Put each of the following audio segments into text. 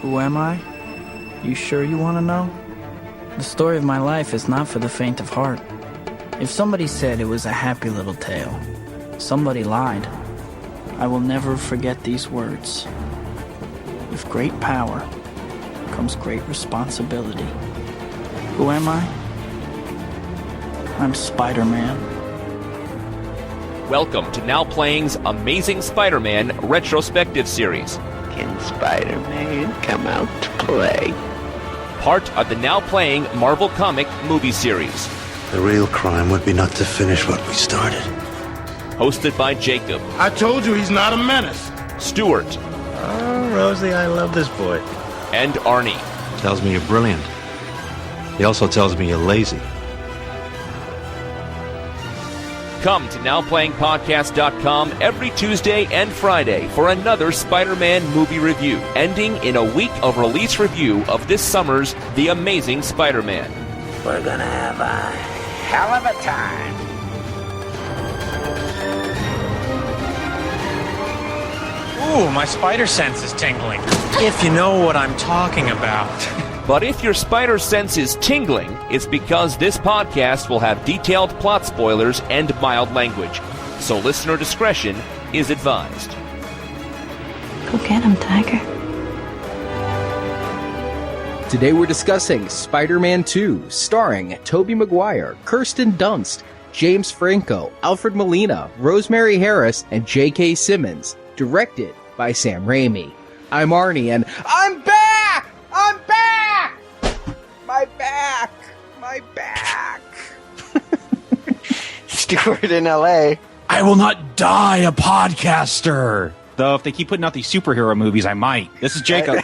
Who am I? You sure you want to know? The story of my life is not for the faint of heart. If somebody said it was a happy little tale, somebody lied. I will never forget these words. With great power comes great responsibility. Who am I? I'm Spider-Man. Welcome to Now Playing's Amazing Spider-Man retrospective series. Can Spider-Man come out to play? Part of the Now Playing Marvel comic movie series. The real crime would be not to finish what we started. Hosted by Jakob. I told you he's not a menace. Stuart. Oh, Rosie, I love this boy. And Arnie. Tells me you're brilliant. He also tells me you're lazy. Come to NowPlayingPodcast.com every Tuesday and Friday for another Spider-Man movie review, ending in a week of release review of this summer's The Amazing Spider-Man. We're gonna have a hell of a time. Ooh, my spider sense is tingling. If you know what I'm talking about. But if your spider sense is tingling, it's because this podcast will have detailed plot spoilers and mild language. So listener discretion is advised. Go get him, Tiger. Today we're discussing Spider-Man 2, starring Tobey Maguire, Kirsten Dunst, James Franco, Alfred Molina, Rosemary Harris, and J.K. Simmons, directed by Sam Raimi. I'm Arnie, and I'm back! I'm back! My back! My back! Stuart in L.A. I will not die a podcaster. Though if they keep putting out these superhero movies, I might. This is Jacob.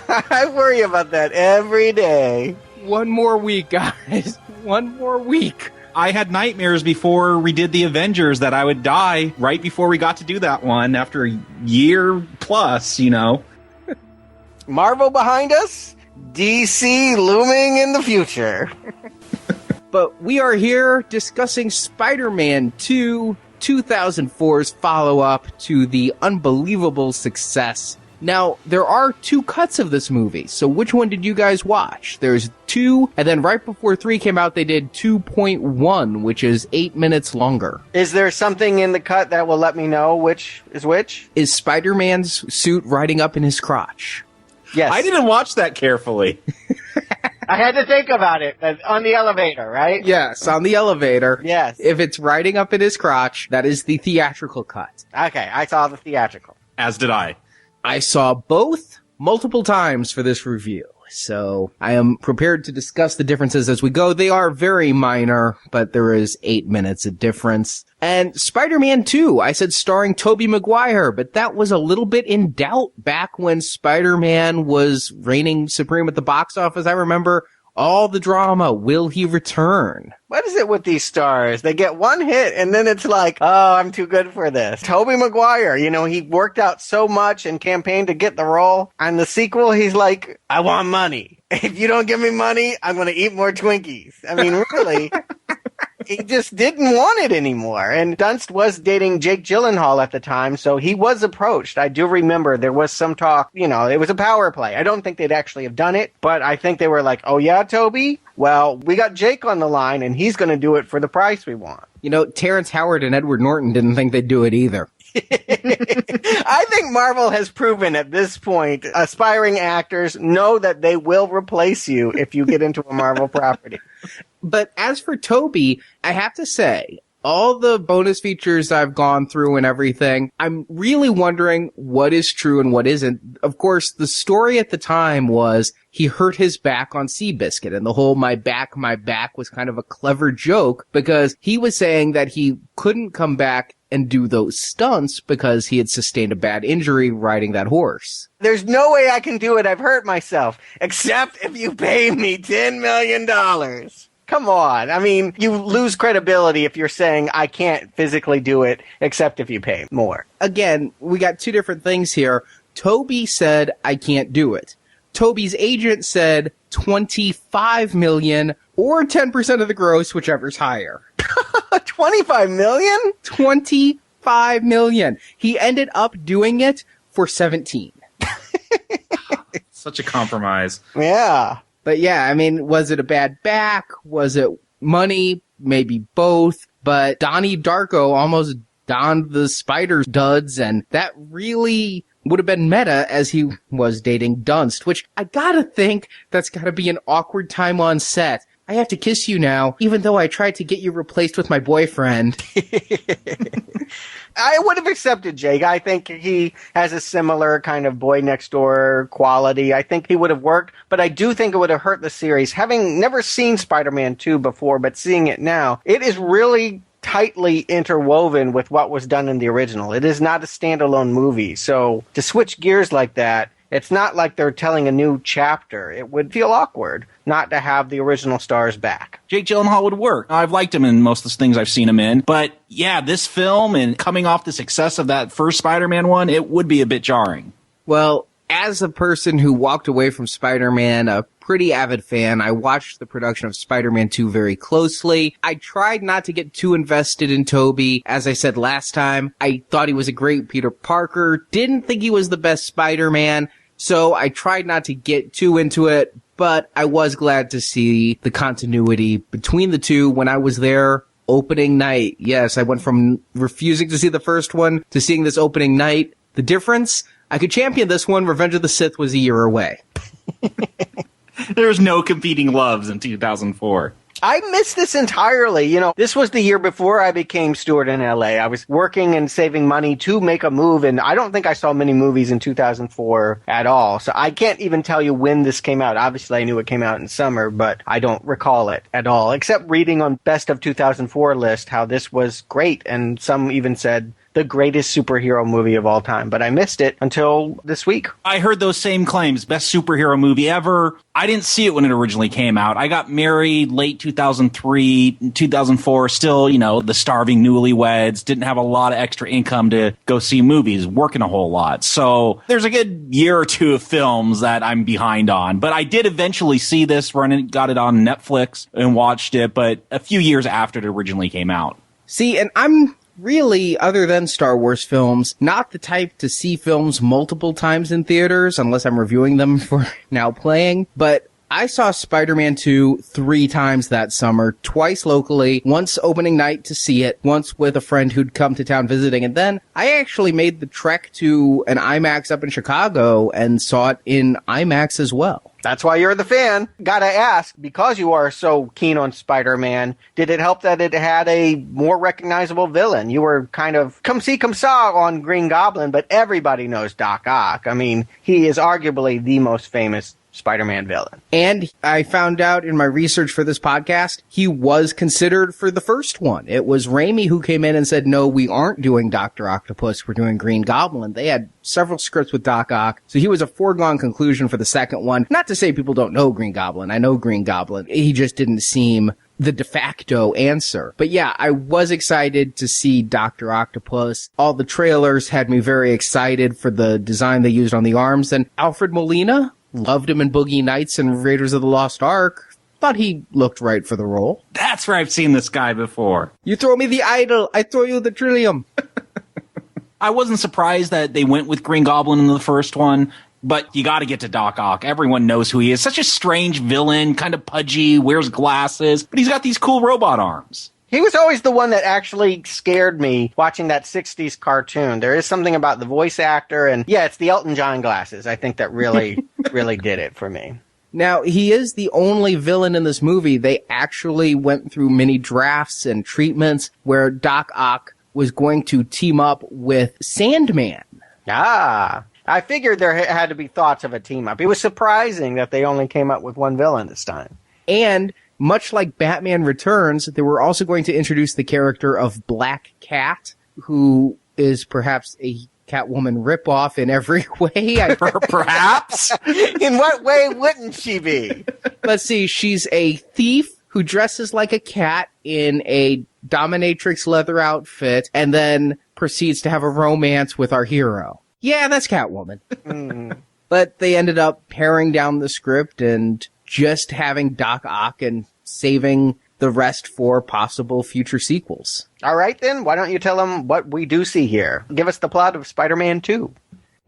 I worry about that every day. One more week, guys. One more week. I had nightmares before we did the Avengers that I would die right before we got to do that one after a year plus, you know. Marvel behind us, DC looming in the future. But we are here discussing Spider-Man 2, 2004's follow-up to the unbelievable success. Now, there are two cuts of this movie, so which one did you guys watch? There's 2, and then right before 3 came out, they did 2.1, which is 8 minutes longer. Is there something in the cut that will let me know which is which? Is Spider-Man's suit riding up in his crotch? Yes. I didn't watch that carefully. I had to think about it. On the elevator, right? Yes, on the elevator. Yes. If it's riding up in his crotch, that is the theatrical cut. Okay, I saw the theatrical. As did I. I saw both multiple times for this review, so I am prepared to discuss the differences as we go. They are very minor, but there is 8 minutes of difference. And Spider-Man 2, I said starring Tobey Maguire, but that was a little bit in doubt back when Spider-Man was reigning supreme at the box office. I remember all the drama. Will he return? What is it with these stars? They get one hit and then it's like, oh, I'm too good for this. Tobey Maguire, you know, he worked out so much and campaigned to get the role. And the sequel, he's like, I want money. If you don't give me money, I'm going to eat more Twinkies. I mean, really, he just didn't want it anymore. And Dunst was dating Jake Gyllenhaal at the time, so he was approached. I do remember there was some talk, you know, it was a power play. I don't think they'd actually have done it, but I think they were like, oh yeah, Toby? Well, we got Jake on the line, and he's going to do it for the price we want. You know, Terrence Howard and Edward Norton didn't think they'd do it either. I think Marvel has proven at this point, aspiring actors know that they will replace you if you get into a Marvel property. But as for Toby, I have to say, all the bonus features I've gone through and everything, I'm really wondering what is true and what isn't. Of course, the story at the time was he hurt his back on Seabiscuit, and the whole my back was kind of a clever joke because he was saying that he couldn't come back and do those stunts because he had sustained a bad injury riding that horse. There's no way I can do it. I've hurt myself, except if you pay me $10 million. Come on. I mean, you lose credibility if you're saying I can't physically do it except if you pay more. Again, we got two different things here. Toby said, I can't do it. Toby's agent said $25 million or 10% of the gross, whichever's higher. $25 million? $25 million. He ended up doing it for 17. Such a compromise. Yeah. But yeah, I mean, was it a bad back? Was it money? Maybe both. But Donnie Darko almost donned the spider duds, and that really would have been meta as he was dating Dunst, which I gotta think that's gotta be an awkward time on set. I have to kiss you now, even though I tried to get you replaced with my boyfriend. I would have accepted Jake. I think he has a similar kind of boy next door quality. I think he would have worked, but I do think it would have hurt the series. Having never seen Spider-Man 2 before, but seeing it now, it is really tightly interwoven with what was done in the original. It is not a standalone movie. So to switch gears like that, it's not like they're telling a new chapter. It would feel awkward not to have the original stars back. Jake Gyllenhaal would work. I've liked him in most of the things I've seen him in. But yeah, this film and coming off the success of that first Spider-Man one, it would be a bit jarring. Well, as a person who walked away from Spider-Man, a pretty avid fan, I watched the production of Spider-Man 2 very closely. I tried not to get too invested in Tobey. As I said last time, I thought he was a great Peter Parker, didn't think he was the best Spider-Man, so I tried not to get too into it, but I was glad to see the continuity between the two when I was there opening night. Yes, I went from refusing to see the first one to seeing this opening night. The difference? I could champion this one. Revenge of the Sith was a year away. There's no competing loves in 2004. I missed this entirely. You know, this was the year before I became Stuart in LA. I was working and saving money to make a move, and I don't think I saw many movies in 2004 at all. So I can't even tell you when this came out. Obviously, I knew it came out in summer, but I don't recall it at all, except reading on Best of 2004 list how this was great, and some even said the greatest superhero movie of all time, but I missed it until this week. I heard those same claims. Best superhero movie ever. I didn't see it when it originally came out. I got married late 2003, 2004, still, you know, the starving newlyweds, didn't have a lot of extra income to go see movies, working a whole lot. So there's a good year or two of films that I'm behind on, but I did eventually see this, got it on Netflix and watched it, but a few years after it originally came out. See, and I'm really, other than Star Wars films, not the type to see films multiple times in theaters, unless I'm reviewing them for now playing, but I saw Spider-Man 2 3 times that summer, twice locally, once opening night to see it, once with a friend who'd come to town visiting, and then I actually made the trek to an IMAX up in Chicago and saw it in IMAX as well. That's why you're the fan. Gotta ask, because you are so keen on Spider-Man, did it help that it had a more recognizable villain? You were kind of come see, come saw on Green Goblin, but everybody knows Doc Ock. I mean, he is arguably the most famous Spider-Man villain. And I found out in my research for this podcast, he was considered for the first one. It was Raimi who came in and said, no, we aren't doing Doctor Octopus, we're doing Green Goblin. They had several scripts with Doc Ock, so he was a foregone conclusion for the second one. Not to say people don't know Green Goblin. I know Green Goblin. He just didn't seem the de facto answer. But yeah, I was excited to see Doctor Octopus. All the trailers had me very excited for the design they used on the arms, and Alfred Molina, loved him in Boogie Nights and Raiders of the Lost Ark. Thought he looked right for the role. That's where I've seen this guy before. You throw me the idol, I throw you the trillium. I wasn't surprised that they went with Green Goblin in the first one, but you gotta get to Doc Ock. Everyone knows who he is. Such a strange villain, kind of pudgy, wears glasses, but he's got these cool robot arms. He was always the one that actually scared me watching that 60s cartoon. There is something about the voice actor, and yeah, it's the Elton John glasses. I think that really, really did it for me. Now, he is the only villain in this movie. They actually went through many drafts and treatments where Doc Ock was going to team up with Sandman. Ah, I figured there had to be thoughts of a team up. It was surprising that they only came up with one villain this time. And much like Batman Returns, they were also going to introduce the character of Black Cat, who is perhaps a Catwoman ripoff in every way. Perhaps? In what way wouldn't she be? Let's see, she's a thief who dresses like a cat in a dominatrix leather outfit and then proceeds to have a romance with our hero. Yeah, that's Catwoman. But they ended up paring down the script and just having Doc Ock and saving the rest for possible future sequels. All right, then. Why don't you tell them what we do see here? Give us the plot of Spider-Man 2.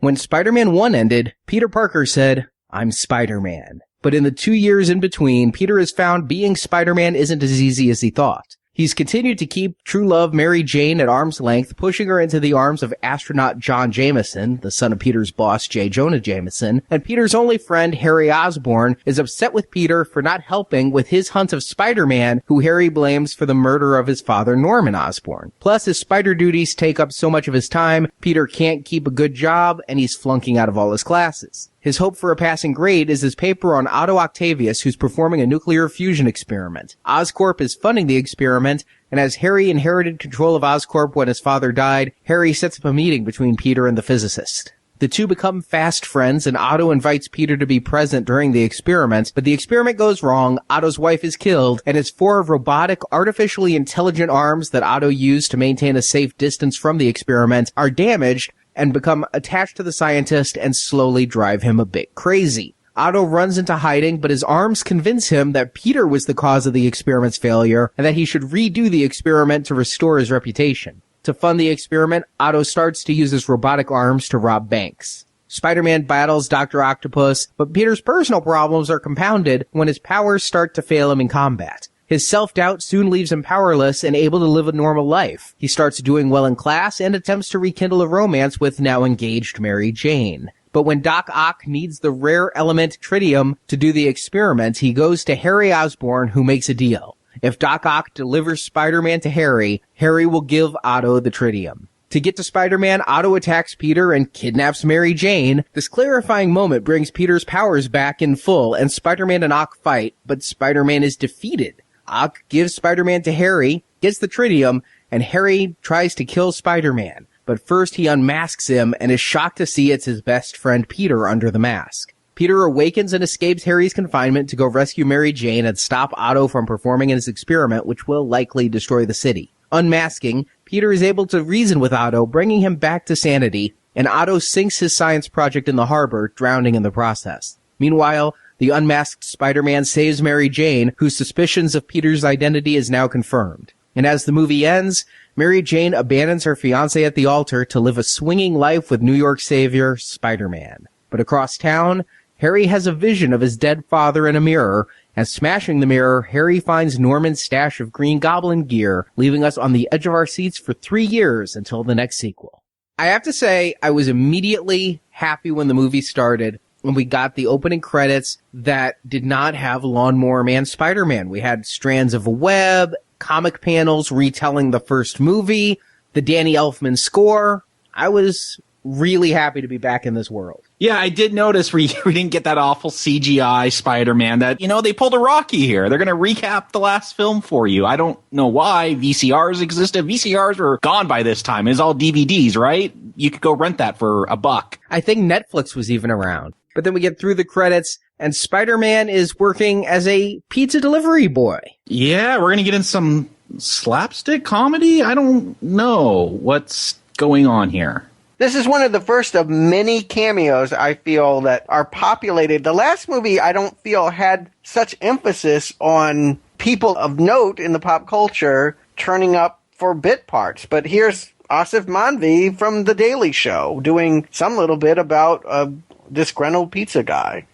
When Spider-Man 1 ended, Peter Parker said, I'm Spider-Man. But in the 2 years in between, Peter has found being Spider-Man isn't as easy as he thought. He's continued to keep true love Mary Jane at arm's length, pushing her into the arms of astronaut John Jameson, the son of Peter's boss, J. Jonah Jameson, and Peter's only friend, Harry Osborn, is upset with Peter for not helping with his hunt of Spider-Man, who Harry blames for the murder of his father, Norman Osborn. Plus, his spider duties take up so much of his time, Peter can't keep a good job, and he's flunking out of all his classes. His hope for a passing grade is his paper on Otto Octavius, who's performing a nuclear fusion experiment. Oscorp is funding the experiment, and as Harry inherited control of Oscorp when his father died, Harry sets up a meeting between Peter and the physicist. The two become fast friends, and Otto invites Peter to be present during the experiment, but the experiment goes wrong, Otto's wife is killed, and his 4 robotic, artificially intelligent arms that Otto used to maintain a safe distance from the experiment are damaged, and become attached to the scientist and slowly drive him a bit crazy. Otto runs into hiding, but his arms convince him that Peter was the cause of the experiment's failure and that he should redo the experiment to restore his reputation. To fund the experiment, Otto starts to use his robotic arms to rob banks. Spider-Man battles Doctor Octopus, but Peter's personal problems are compounded when his powers start to fail him in combat. His self-doubt soon leaves him powerless and able to live a normal life. He starts doing well in class and attempts to rekindle a romance with now engaged Mary Jane. But when Doc Ock needs the rare element tritium to do the experiment, he goes to Harry Osborn, who makes a deal. If Doc Ock delivers Spider-Man to Harry, Harry will give Otto the tritium. To get to Spider-Man, Otto attacks Peter and kidnaps Mary Jane. This clarifying moment brings Peter's powers back in full, and Spider-Man and Ock fight, but Spider-Man is defeated. Ock gives Spider-Man to Harry, gets the tritium, and Harry tries to kill Spider-Man. But first he unmasks him and is shocked to see it's his best friend Peter under the mask. Peter awakens and escapes Harry's confinement to go rescue Mary Jane and stop Otto from performing his experiment, which will likely destroy the city. Unmasking, Peter is able to reason with Otto, bringing him back to sanity, and Otto sinks his science project in the harbor, drowning in the process. Meanwhile, the unmasked Spider-Man saves Mary Jane, whose suspicions of Peter's identity is now confirmed. And as the movie ends, Mary Jane abandons her fiancé at the altar to live a swinging life with New York savior, Spider-Man. But across town, Harry has a vision of his dead father in a mirror, and smashing the mirror, Harry finds Norman's stash of Green Goblin gear, leaving us on the edge of our seats for 3 years until the next sequel. I have to say, I was immediately happy when the movie started, when we got the opening credits that did not have Lawnmower Man Spider-Man. We had strands of a web, comic panels retelling the first movie, the Danny Elfman score. I was really happy to be back in this world. Yeah, I did notice we didn't get that awful CGI Spider-Man that, they pulled a Rocky here. They're going to recap the last film for you. I don't know why VCRs existed. VCRs were gone by this time. It's all DVDs, right? You could go rent that for $1. I think Netflix was even around. But then we get through the credits, and Spider-Man is working as a pizza delivery boy. Yeah, we're going to get in some slapstick comedy? I don't know what's going on here. This is one of the first of many cameos, I feel, that are populated. The last movie, I don't feel, had such emphasis on people of note in the pop culture turning up for bit parts. But here's Asif Manvi from The Daily Show doing some little bit about a disgruntled pizza guy.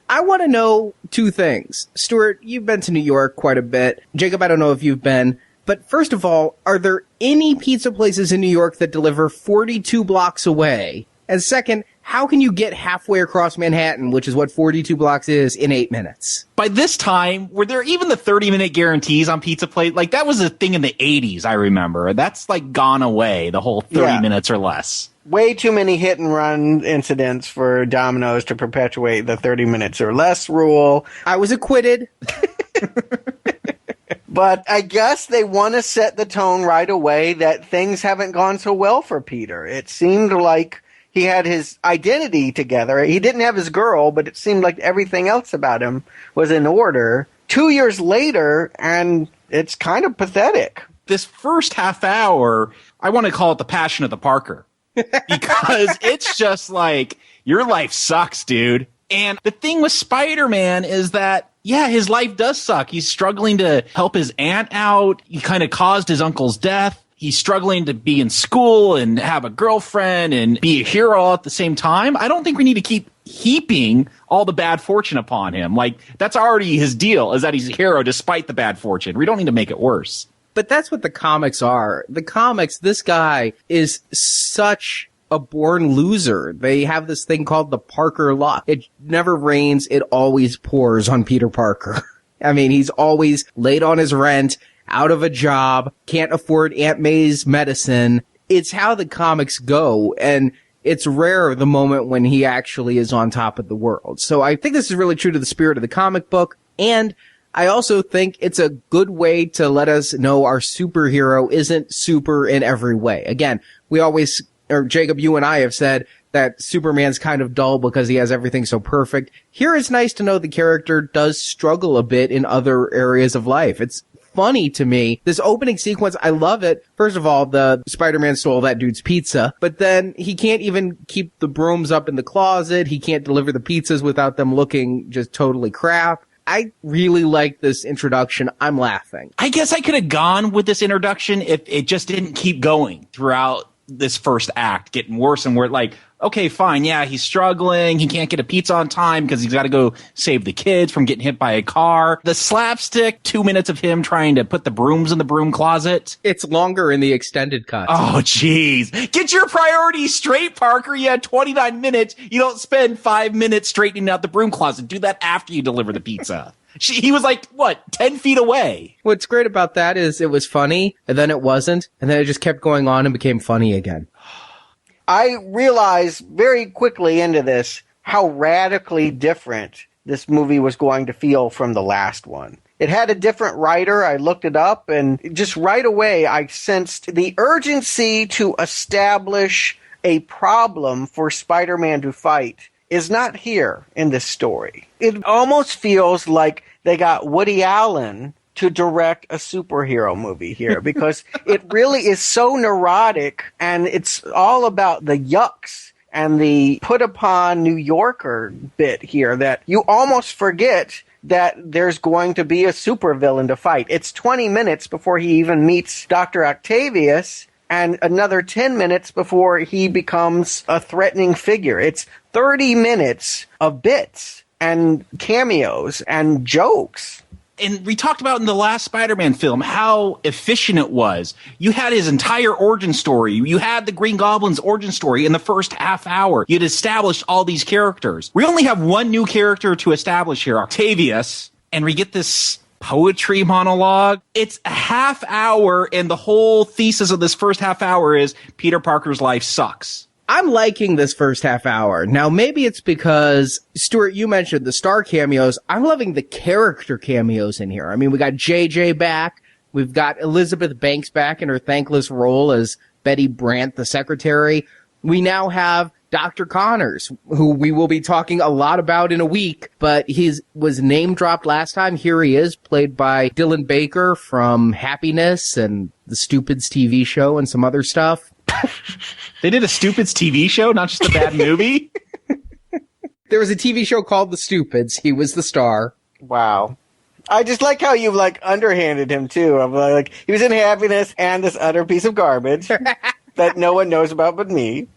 I want to know 2 things. Stuart, you've been to New York quite a bit. Jacob, I don't know if you've been. But first of all, are there any pizza places in New York that deliver 42 blocks away? And second, how can you get halfway across Manhattan, which is what 42 blocks is, in 8 minutes? By this time, were there even the 30-minute guarantees on pizza plate? Like, that was a thing in the 80s, I remember. That's, gone away, the whole 30 minutes or less. Way too many hit-and-run incidents for Domino's to perpetuate the 30 minutes or less rule. I was acquitted. But I guess they want to set the tone right away that things haven't gone so well for Peter. It seemed like he had his identity together. He didn't have his girl, but it seemed like everything else about him was in order. 2 years later, and it's kind of pathetic. This first half hour, I want to call it the Passion of the Parker. Because it's just like, your life sucks, dude. And the thing with Spider-Man is that, yeah, his life does suck. He's struggling to help his aunt out. He kind of caused his uncle's death. He's struggling to be in school and have a girlfriend and be a hero at the same time. I don't think we need to keep heaping all the bad fortune upon him. Like, that's already his deal, is that he's a hero despite the bad fortune. We don't need to make it worse. But that's what the comics are. The comics, this guy is such a born loser. They have this thing called the Parker Law. It never rains, it always pours on Peter Parker. I mean, he's always late on his rent, out of a job, can't afford Aunt May's medicine. It's how the comics go, and it's rare the moment when he actually is on top of the world. So I think this is really true to the spirit of the comic book, and I also think it's a good way to let us know our superhero isn't super in every way. Again, we always, or Jacob, you and I have said that Superman's kind of dull because he has everything so perfect. Here it's nice to know the character does struggle a bit in other areas of life. It's funny to me. This opening sequence, I love it. First of all, the Spider-Man stole that dude's pizza, but then he can't even keep the brooms up in the closet. He can't deliver the pizzas without them looking just totally crap. I really like this introduction. I'm laughing. I guess I could have gone with this introduction if it just didn't keep going throughout this first act, getting worse and worse. Like, okay, fine, yeah, he's struggling. He can't get a pizza on time because he's got to go save the kids from getting hit by a car. The slapstick 2 minutes of him trying to put the brooms in the broom closet. It's longer in the extended cut. Oh, jeez. Get your priorities straight, Parker. You had 29 minutes. You don't spend 5 minutes straightening out the broom closet. Do that after you deliver the pizza. He was like, 10 feet away? What's great about that is it was funny, and then it wasn't, and then it just kept going on and became funny again. I realized very quickly into this how radically different this movie was going to feel from the last one. It had a different writer. I looked it up, and just right away I sensed the urgency to establish a problem for Spider-Man to fight is not here in this story. It almost feels like they got Woody Allen to direct a superhero movie here because it really is so neurotic, and it's all about the yucks and the put upon New Yorker bit here that you almost forget that there's going to be a supervillain to fight. It's 20 minutes before he even meets Doctor Octavius, and another 10 minutes before he becomes a threatening figure. It's 30 minutes of bits and cameos and jokes. And we talked about in the last Spider-Man film how efficient it was. You had his entire origin story. You had the Green Goblin's origin story in the first half hour. You'd established all these characters. We only have one new character to establish here, Octavius, and we get this poetry monologue. It's a half hour, and the whole thesis of this first half hour is Peter Parker's life sucks. I'm liking this first half hour. Now, maybe it's because, Stuart, you mentioned the star cameos. I'm loving the character cameos in here. I mean, we got JJ back. We've got Elizabeth Banks back in her thankless role as Betty Brant, the secretary. We now have Dr. Connors, who we will be talking a lot about in a week, but he was name dropped last time. Here he is, played by Dylan Baker from Happiness and the Stupids TV show and some other stuff. They did a Stupids TV show, not just a bad movie? There was a TV show called The Stupids. He was the star. Wow. I just like how you underhanded him too. I'm like, he was in Happiness and this other piece of garbage that no one knows about but me.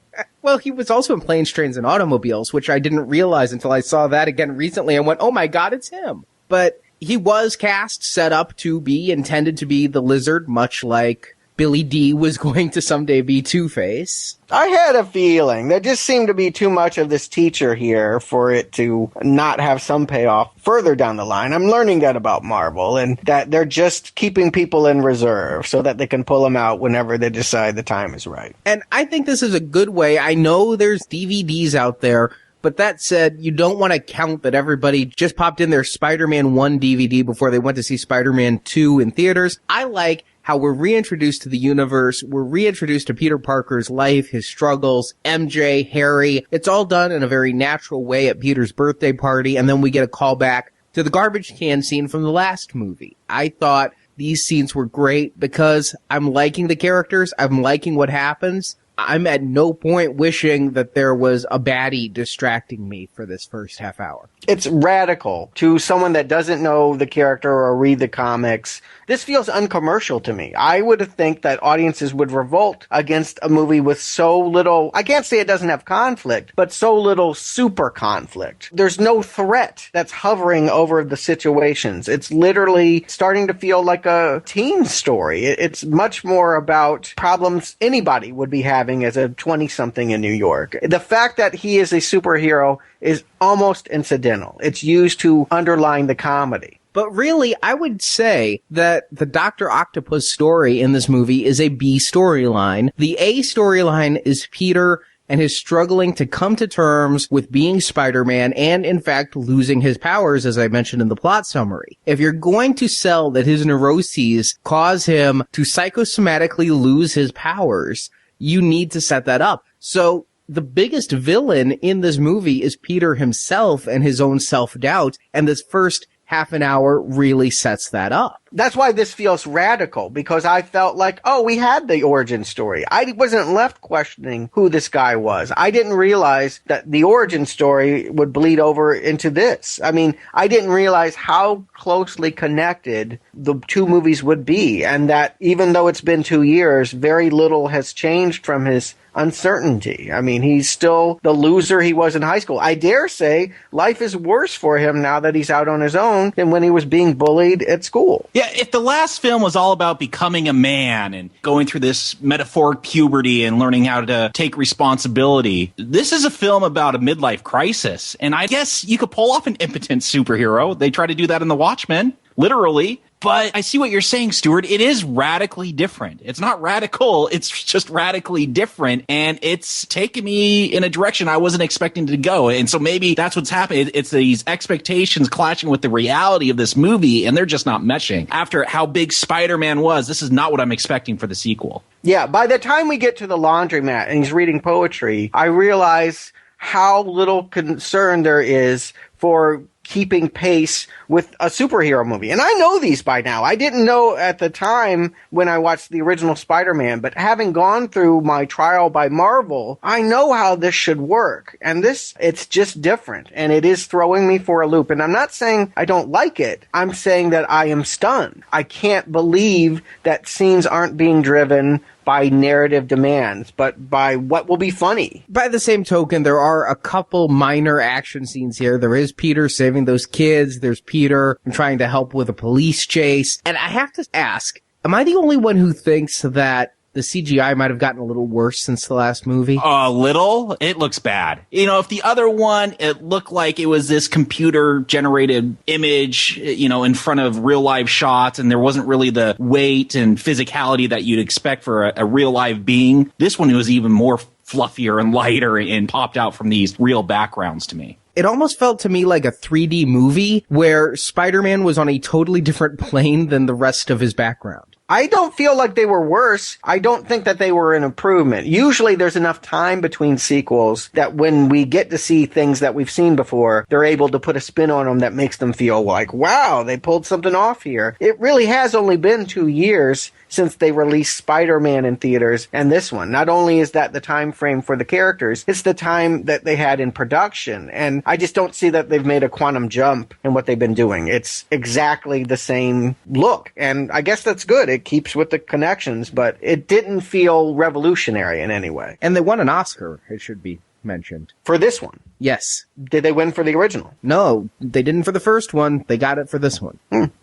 Well, he was also in Planes, Trains, and Automobiles, which I didn't realize until I saw that again recently and went, oh my God, it's him. But he was cast, set up to be, intended to be the Lizard, much like Billy D was going to someday be Two-Face. I had a feeling. There just seemed to be too much of this teacher here for it to not have some payoff further down the line. I'm learning that about Marvel, and that they're just keeping people in reserve so that they can pull them out whenever they decide the time is right. And I think this is a good way. I know there's DVDs out there, but that said, you don't want to count that everybody just popped in their Spider-Man 1 DVD before they went to see Spider-Man 2 in theaters. I like how we're reintroduced to the universe, we're reintroduced to Peter Parker's life, his struggles, MJ, Harry. It's all done in a very natural way at Peter's birthday party, and then we get a callback to the garbage can scene from the last movie. I thought these scenes were great because I'm liking the characters, I'm liking what happens, I'm at no point wishing that there was a baddie distracting me for this first half hour. It's radical to someone that doesn't know the character or read the comics. This feels uncommercial to me. I would think that audiences would revolt against a movie with so little, I can't say it doesn't have conflict, but so little super conflict. There's no threat that's hovering over the situations. It's literally starting to feel like a teen story. It's much more about problems anybody would be having as a 20-something in New York. The fact that he is a superhero is almost incidental. It's used to underline the comedy. But really, I would say that the Doctor Octopus story in this movie is a B storyline. The A storyline is Peter and his struggling to come to terms with being Spider-Man and, in fact, losing his powers, as I mentioned in the plot summary. If you're going to sell that his neuroses cause him to psychosomatically lose his powers, you need to set that up. So the biggest villain in this movie is Peter himself and his own self-doubt, and this first half an hour really sets that up. That's why this feels radical, because I felt like, oh, we had the origin story. I wasn't left questioning who this guy was. I didn't realize that the origin story would bleed over into this. I mean, I didn't realize how closely connected the two movies would be, and that even though it's been 2 years, very little has changed from his uncertainty. I mean, he's still the loser he was in high school. I dare say life is worse for him now that he's out on his own than when he was being bullied at school. Yeah, if the last film was all about becoming a man and going through this metaphoric puberty and learning how to take responsibility, this is a film about a midlife crisis. And I guess you could pull off an impotent superhero. They try to do that in The Watchmen, literally. But I see what you're saying, Stuart. It is radically different. It's not radical. It's just radically different. And it's taken me in a direction I wasn't expecting to go. And so maybe that's what's happening. It's these expectations clashing with the reality of this movie, and they're just not meshing. After how big Spider-Man was, this is not what I'm expecting for the sequel. Yeah, by the time we get to the laundromat and he's reading poetry, I realize how little concern there is for keeping pace with a superhero movie. And I know these by now. I didn't know at the time when I watched the original Spider-Man, but having gone through my trial by Marvel, I know how this should work. And it's just different. And it is throwing me for a loop. And I'm not saying I don't like it. I'm saying that I am stunned. I can't believe that scenes aren't being driven by narrative demands, but by what will be funny. By the same token, there are a couple minor action scenes here. There is Peter saving those kids. There's Peter trying to help with a police chase. And I have to ask, am I the only one who thinks that the CGI might have gotten a little worse since the last movie? A little? It looks bad. You know, if the other one, it looked like it was this computer-generated image, you know, in front of real-life shots, and there wasn't really the weight and physicality that you'd expect for a real-life being. This one was even more fluffier and lighter and popped out from these real backgrounds to me. It almost felt to me like a 3D movie where Spider-Man was on a totally different plane than the rest of his background. I don't feel like they were worse. I don't think that they were an improvement. Usually there's enough time between sequels that when we get to see things that we've seen before, they're able to put a spin on them that makes them feel like, wow, they pulled something off here. It really has only been 2 years since they released Spider-Man in theaters and this one. Not only is that the time frame for the characters, it's the time that they had in production. And I just don't see that they've made a quantum jump in what they've been doing. It's exactly the same look. And I guess that's good. It keeps with the connections, but it didn't feel revolutionary in any way. And they won an Oscar, it should be mentioned. For this one? Yes. Did they win for the original? No, they didn't for the first one. They got it for this one.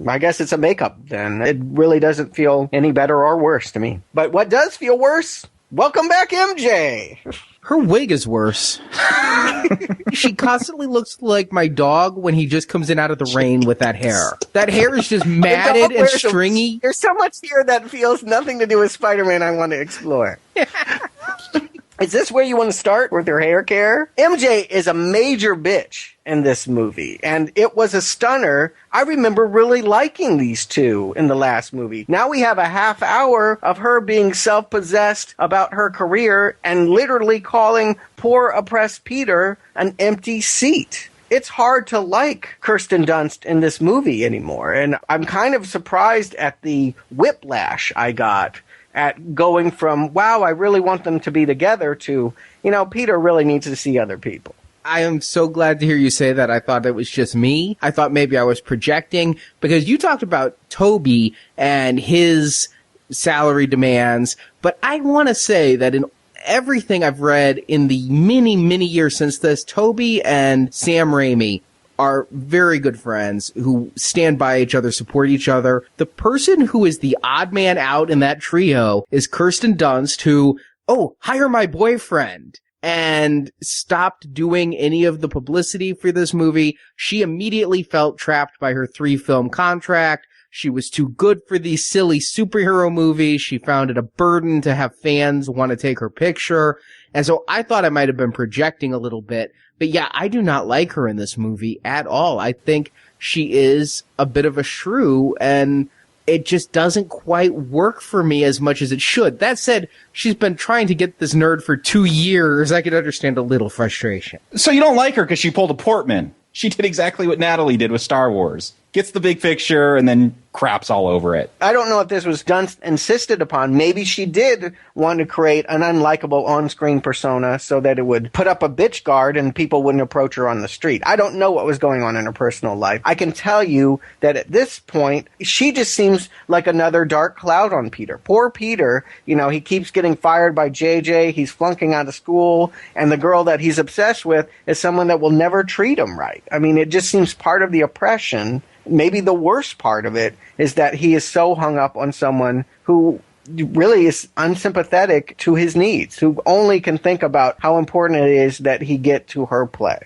I guess it's a makeup then. It really doesn't feel any better or worse to me. But what does feel worse? Welcome back, MJ! Her wig is worse. She constantly looks like my dog when he just comes in out of the rain with that hair. That hair is just matted and stringy. There's so much here that feels nothing to do with Spider-Man I want to explore. Is this where you want to start with her hair care? MJ is a major bitch in this movie, and it was a stunner. I remember really liking these two in the last movie. Now we have a half hour of her being self-possessed about her career and literally calling poor oppressed Peter an empty seat. It's hard to like Kirsten Dunst in this movie anymore, and I'm kind of surprised at the whiplash I got at going from, wow, I really want them to be together to, Peter really needs to see other people. I am so glad to hear you say that. I thought it was just me. I thought maybe I was projecting, because you talked about Toby and his salary demands, but I want to say that in everything I've read in the many, many years since this, Toby and Sam Raimi are very good friends who stand by each other, support each other. The person who is the odd man out in that trio is Kirsten Dunst, who, hire my boyfriend, and stopped doing any of the publicity for this movie. She immediately felt trapped by her 3-film contract. She was too good for these silly superhero movies. She found it a burden to have fans want to take her picture. And so I thought I might have been projecting a little bit. But yeah, I do not like her in this movie at all. I think she is a bit of a shrew, and it just doesn't quite work for me as much as it should. That said, she's been trying to get this nerd for 2 years. I could understand a little frustration. So you don't like her because she pulled a Portman. She did exactly what Natalie did with Star Wars. Gets the big picture and then craps all over it. I don't know if this was Dunst insisted upon. Maybe she did want to create an unlikable on-screen persona so that it would put up a bitch guard and people wouldn't approach her on the street. I don't know what was going on in her personal life. I can tell you that at this point, she just seems like another dark cloud on Peter. Poor Peter, he keeps getting fired by JJ, he's flunking out of school, and the girl that he's obsessed with is someone that will never treat him right. I mean, it just seems part of the oppression. Maybe the worst part of it is that he is so hung up on someone who really is unsympathetic to his needs, who only can think about how important it is that he get to her play.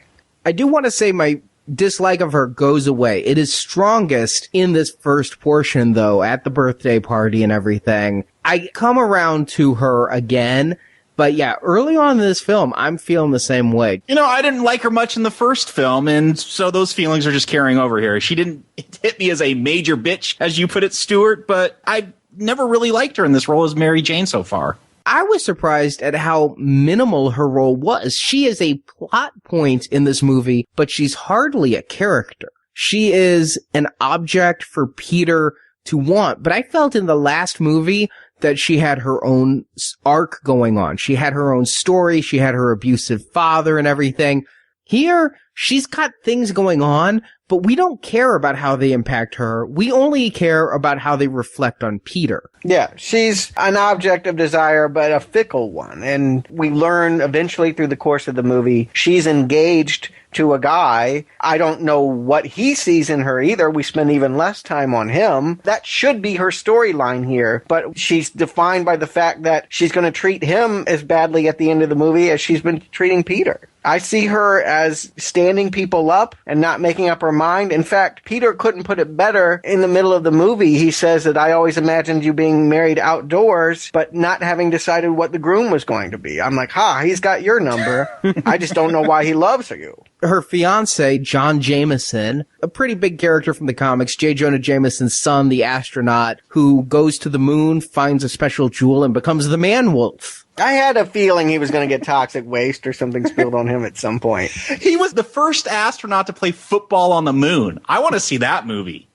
I do want to say my dislike of her goes away. It is strongest in this first portion, though, at the birthday party and everything. I come around to her again. But yeah, early on in this film, I'm feeling the same way. I didn't like her much in the first film, and so those feelings are just carrying over here. She didn't hit me as a major bitch, as you put it, Stuart, but I never really liked her in this role as Mary Jane so far. I was surprised at how minimal her role was. She is a plot point in this movie, but she's hardly a character. She is an object for Peter to want. But I felt in the last movie that she had her own arc going on. She had her own story. She had her abusive father and everything. Here, she's got things going on, but we don't care about how they impact her. We only care about how they reflect on Peter. Yeah, she's an object of desire, but a fickle one. And we learn eventually through the course of the movie, she's engaged to a guy. I don't know what he sees in her either. We spend even less time on him. That should be her storyline here, but she's defined by the fact that she's going to treat him as badly at the end of the movie as she's been treating Peter. I see her as standing people up and not making up her mind. In fact, Peter couldn't put it better in the middle of the movie. He says that I always imagined you being married outdoors, but not having decided what the groom was going to be. I'm like, he's got your number. I just don't know why he loves you. Her fiancé, John Jameson, a pretty big character from the comics, J. Jonah Jameson's son, the astronaut, who goes to the moon, finds a special jewel, and becomes the man-wolf. I had a feeling he was going to get toxic waste or something spilled on him at some point. He was the first astronaut to play football on the moon. I want to see that movie.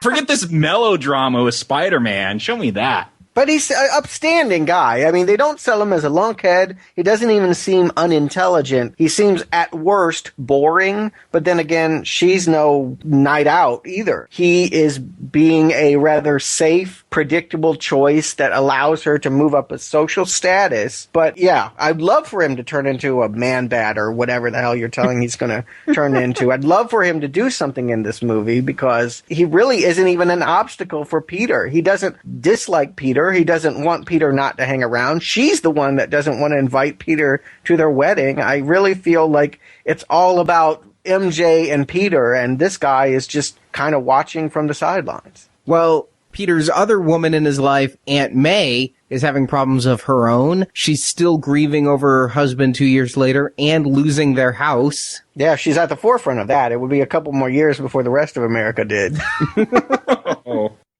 Forget this melodrama with Spider-Man. Show me that. But he's an upstanding guy. I mean, they don't sell him as a lunkhead. He doesn't even seem unintelligent. He seems, at worst, boring. But then again, she's no night out either. He is being a rather safe, predictable choice that allows her to move up a social status. But yeah, I'd love for him to turn into a man-bat or whatever the hell you're telling he's going to turn into. I'd love for him to do something in this movie because he really isn't even an obstacle for Peter. He doesn't dislike Peter. He doesn't want Peter not to hang around. She's the one that doesn't want to invite Peter to their wedding. I really feel like it's all about MJ and Peter, and this guy is just kind of watching from the sidelines. Well, Peter's other woman in his life, Aunt May, is having problems of her own. She's still grieving over her husband 2 years later and losing their house. Yeah, she's at the forefront of that. It would be a couple more years before the rest of America did.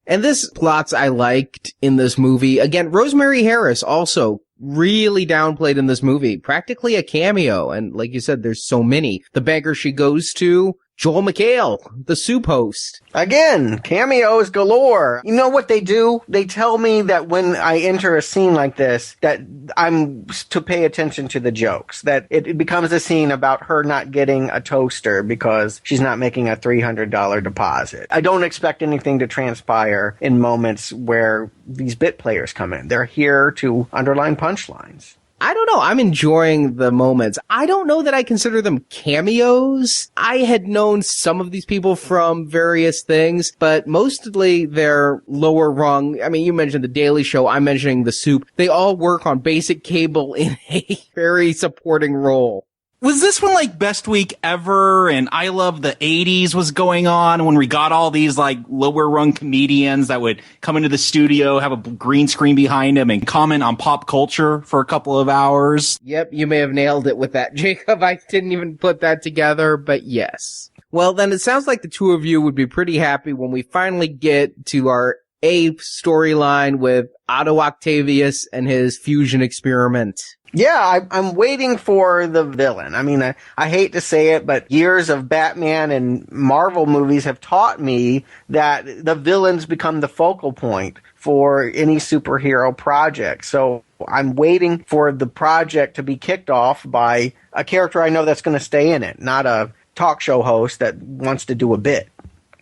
And this plots I liked in this movie. Again, Rosemary Harris also really downplayed in this movie. Practically a cameo. And like you said, there's so many. The banker she goes to, Joel McHale, the soup host. Again, cameos galore. You know what they do? They tell me that when I enter a scene like this, that I'm to pay attention to the jokes, that it becomes a scene about her not getting a toaster because she's not making a $300 deposit. I don't expect anything to transpire in moments where these bit players come in. They're here to underline punchlines. I don't know. I'm enjoying the moments. I don't know that I consider them cameos. I had known some of these people from various things, but mostly they're lower rung. I mean, you mentioned The Daily Show. I'm mentioning The Soup. They all work on basic cable in a very supporting role. Was this one like Best Week Ever and I Love the 80s was going on when we got all these like lower rung comedians that would come into the studio, have a green screen behind them and comment on pop culture for a couple of hours? Yep, you may have nailed it with that, Jacob. I didn't even put that together, but yes. Well, then it sounds like the two of you would be pretty happy when we finally get to our A storyline with Otto Octavius and his fusion experiment. Yeah, I'm waiting for the villain. I mean, I hate to say it, but years of Batman and Marvel movies have taught me that the villains become the focal point for any superhero project. So I'm waiting for the project to be kicked off by a character I know that's going to stay in it, not a talk show host that wants to do a bit.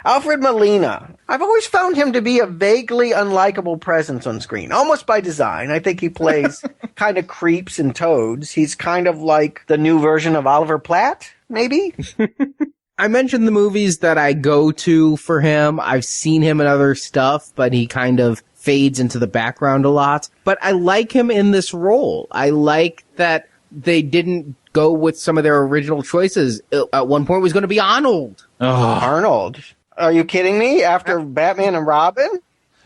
Alfred Molina. I've always found him to be a vaguely unlikable presence on screen, almost by design. I think he plays kind of creeps and toads. He's kind of like the new version of Oliver Platt, maybe? I mentioned the movies that I go to for him. I've seen him in other stuff, but he kind of fades into the background a lot. But I like him in this role. I like that they didn't go with some of their original choices. At one point it was going to be Arnold. Arnold. Are you kidding me? After Batman and Robin?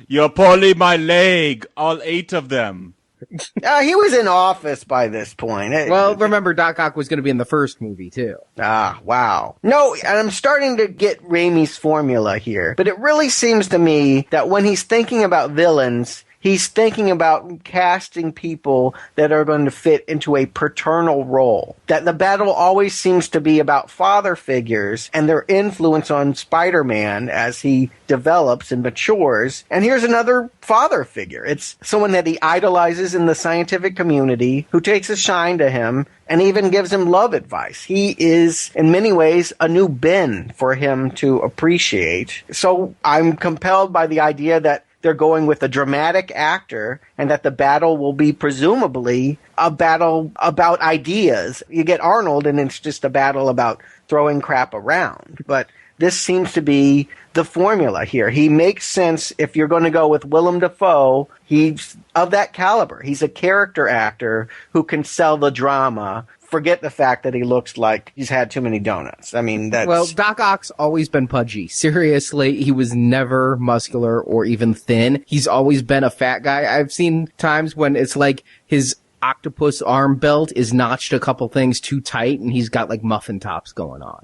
You're pulling my leg, all 8 of them. He was in office by this point. Well, remember, Doc Ock was going to be in the first movie, too. Wow. No, and I'm starting to get Raimi's formula here. But it really seems to me that when he's thinking about villains, he's thinking about casting people that are going to fit into a paternal role. That the battle always seems to be about father figures and their influence on Spider-Man as he develops and matures. And here's another father figure. It's someone that he idolizes in the scientific community, who takes a shine to him and even gives him love advice. He is, in many ways, a new Ben for him to appreciate. So I'm compelled by the idea that they're going with a dramatic actor and that the battle will be presumably a battle about ideas. You get Arnold and it's just a battle about throwing crap around. But this seems to be the formula here. He makes sense if you're going to go with Willem Dafoe. He's of that caliber. He's a character actor who can sell the drama. Forget the fact that he looks like he's had too many donuts. I mean, that's... Well, Doc Ock's always been pudgy. Seriously, he was never muscular or even thin. He's always been a fat guy. I've seen times when it's like his octopus arm belt is notched a couple things too tight and he's got like muffin tops going on.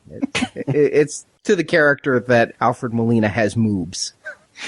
It's to the character that Alfred Molina has moobs.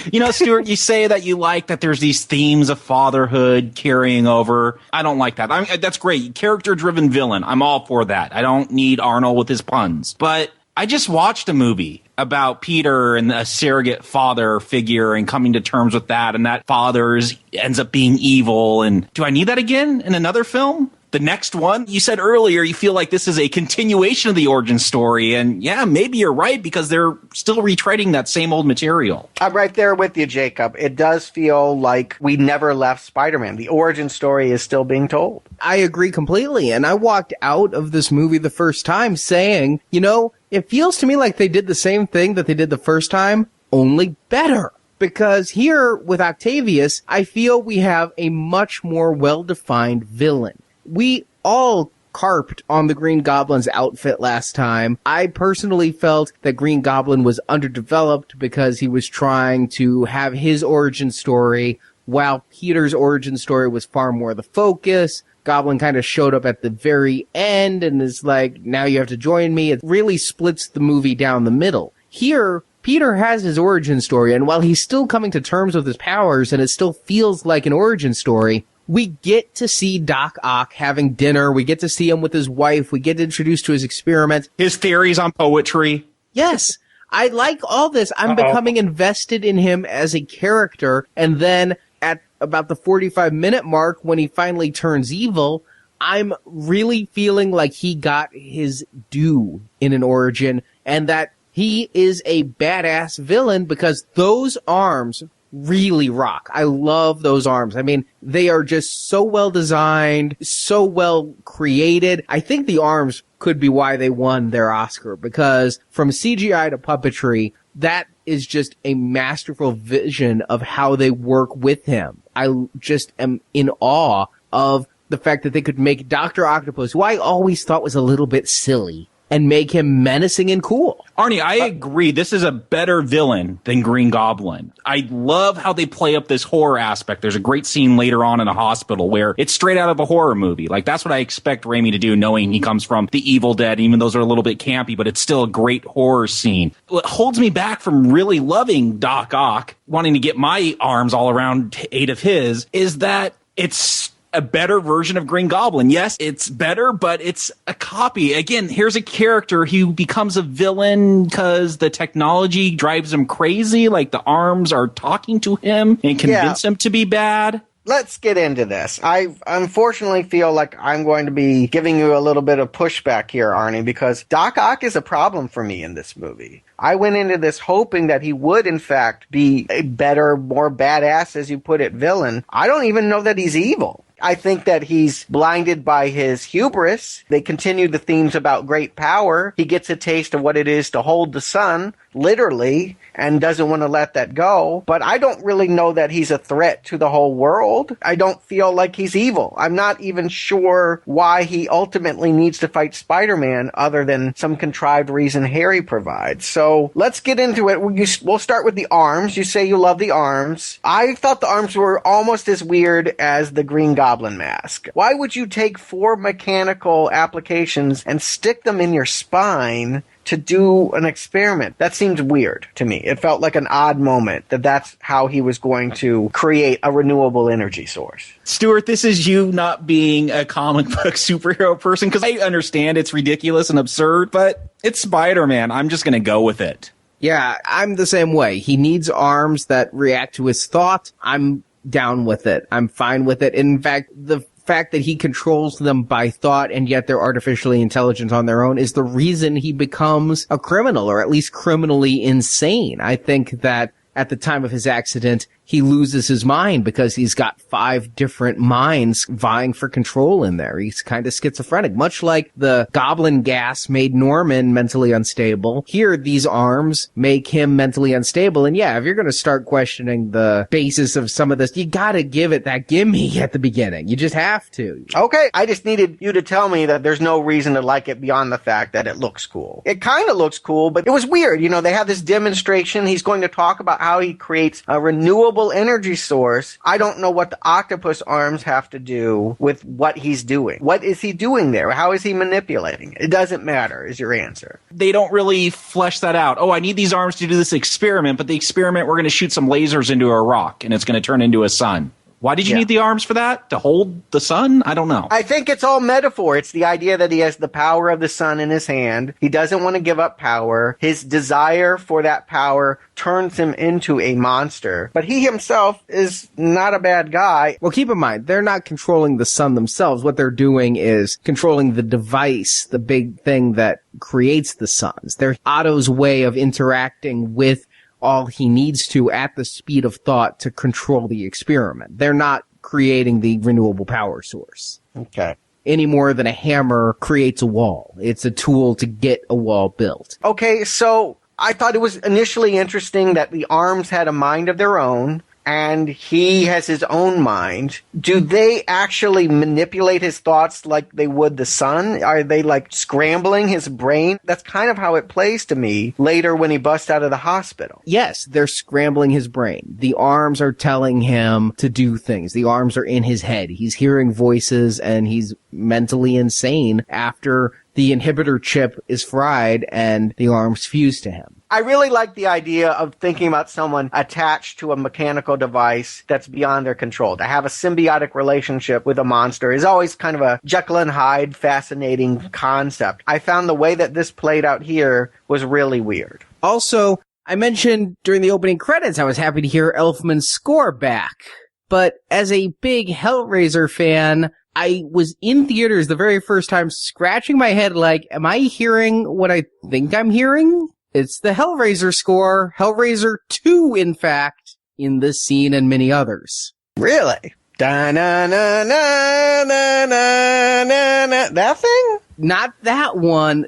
You know, Stuart, you say that you like that there's these themes of fatherhood carrying over. I don't like that. I mean, that's great. Character-driven villain. I'm all for that. I don't need Arnold with his puns. But I just watched a movie about Peter and a surrogate father figure and coming to terms with that, and that father ends up being evil. And do I need that again in another film? The next one, you said earlier, you feel like this is a continuation of the origin story. And yeah, maybe you're right because they're still retreading that same old material. I'm right there with you, Jacob. It does feel like we never left Spider-Man. The origin story is still being told. I agree completely. And I walked out of this movie the first time saying, you know, it feels to me like they did the same thing that they did the first time, only better. Because here with Octavius, I feel we have a much more well-defined villain. We all carped on the Green Goblin's outfit last time. I personally felt that Green Goblin was underdeveloped because he was trying to have his origin story, while Peter's origin story was far more the focus. Goblin kind of showed up at the very end and is like, now you have to join me. It really splits the movie down the middle. Here, Peter has his origin story, and while he's still coming to terms with his powers and it still feels like an origin story, we get to see Doc Ock having dinner. We get to see him with his wife. We get introduced to his experiment. His theories on poetry. Yes. I like all this. I'm becoming invested in him as a character. And then at about the 45-minute mark, when he finally turns evil, I'm really feeling like he got his due in an origin and that he is a badass villain because those arms really rock. I love those arms. I mean, they are just so well designed, so well created. I think the arms could be why they won their Oscar because from CGI to puppetry, that is just a masterful vision of how they work with him. I just am in awe of the fact that they could make Doctor Octopus, who I always thought was a little bit silly, and make him menacing and cool. Arnie, I agree. This is a better villain than Green Goblin. I love how they play up this horror aspect. There's a great scene later on in a hospital where it's straight out of a horror movie. Like, that's what I expect Raimi to do, knowing he comes from The Evil Dead, even those are a little bit campy, but it's still a great horror scene. What holds me back from really loving Doc Ock, wanting to get my arms all around 8 of his, is that it's a better version of Green Goblin. Yes, it's better, but it's a copy. Again, here's a character who becomes a villain because the technology drives him crazy. Like, the arms are talking to him and convince him to be bad. Let's get into this. I unfortunately feel like I'm going to be giving you a little bit of pushback here, Arnie, because Doc Ock is a problem for me in this movie. I went into this hoping that he would, in fact, be a better, more badass, as you put it, villain. I don't even know that he's evil. I think that he's blinded by his hubris. They continue the themes about great power. He gets a taste of what it is to hold the sun, literally, and doesn't want to let that go. But I don't really know that he's a threat to the whole world. I don't feel like he's evil. I'm not even sure why he ultimately needs to fight Spider-Man other than some contrived reason Harry provides. So let's get into it. We'll start with the arms. You say you love the arms. I thought the arms were almost as weird as the Green Goblin mask. Why would you take 4 mechanical applications and stick them in your spine to do an experiment? That seems weird to me. It felt like an odd moment that that's how he was going to create a renewable energy source. Stuart, this is you not being a comic book superhero person, because I understand it's ridiculous and absurd, but it's Spider-Man. I'm just going to go with it. Yeah, I'm the same way. He needs arms that react to his thought. I'm down with it. I'm fine with it. In fact, the fact that he controls them by thought and yet they're artificially intelligent on their own is the reason he becomes a criminal, or at least criminally insane. I think that at the time of his accident, he loses his mind because he's got 5 different minds vying for control in there. He's kind of schizophrenic, much like the goblin gas made Norman mentally unstable. Here, these arms make him mentally unstable. And yeah, if you're going to start questioning the basis of some of this, you got to give it that gimme at the beginning. You just have to. Okay, I just needed you to tell me that there's no reason to like it beyond the fact that it looks cool. It kind of looks cool, but it was weird. You know, they have this demonstration. He's going to talk about how he creates a renewable energy source. I don't know what the octopus arms have to do with what he's doing. What is he doing there? How is he manipulating it? It doesn't matter, is your answer. They don't really flesh that out. Oh, I need these arms to do this experiment, but the experiment, we're going to shoot some lasers into a rock, and it's going to turn into a sun. Why did you need the arms for that? To hold the sun? I don't know. I think it's all metaphor. It's the idea that he has the power of the sun in his hand. He doesn't want to give up power. His desire for that power turns him into a monster. But he himself is not a bad guy. Well, keep in mind, they're not controlling the sun themselves. What they're doing is controlling the device, the big thing that creates the suns. They're Otto's way of interacting with all he needs to at the speed of thought to control the experiment. They're not creating the renewable power source. Okay. Any more than a hammer creates a wall. It's a tool to get a wall built. Okay, so I thought it was initially interesting that the arms had a mind of their own, and he has his own mind. Do they actually manipulate his thoughts like they would the sun? Are they like scrambling his brain? That's kind of how it plays to me later when he busts out of the hospital. Yes, they're scrambling his brain. The arms are telling him to do things. The arms are in his head. He's hearing voices and he's mentally insane after the inhibitor chip is fried and the arms fuse to him. I really like the idea of thinking about someone attached to a mechanical device that's beyond their control. To have a symbiotic relationship with a monster is always kind of a Jekyll and Hyde fascinating concept. I found the way that this played out here was really weird. Also, I mentioned during the opening credits I was happy to hear Elfman's score back. But as a big Hellraiser fan, I was in theaters the very first time scratching my head like, am I hearing what I think I'm hearing? It's the Hellraiser score, Hellraiser 2, in fact, in this scene and many others. Really? Da-na-na-na-na-na-na. That thing? Not that one.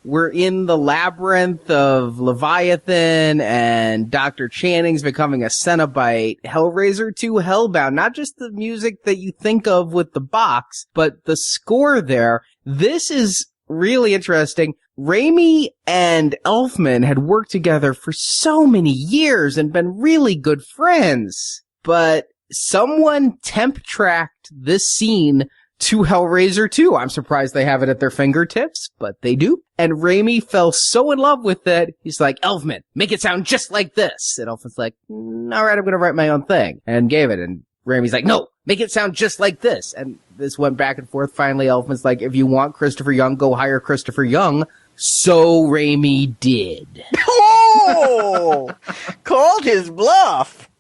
We're in the labyrinth of Leviathan and Dr. Channing's becoming a Cenobite. Hellraiser 2 Hellbound. Not just the music that you think of with the box, but the score there. This is really interesting. Raimi and Elfman had worked together for so many years and been really good friends. But someone temp-tracked this scene to Hellraiser 2. I'm surprised they have it at their fingertips, but they do. And Raimi fell so in love with it, he's like, Elfman, make it sound just like this. And Elfman's like, all right, I'm going to write my own thing. And gave it. And Raimi's like, no, make it sound just like this. And this went back and forth. Finally, Elfman's like, if you want Christopher Young, go hire Christopher Young. So Raimi did. Oh! Called his bluff.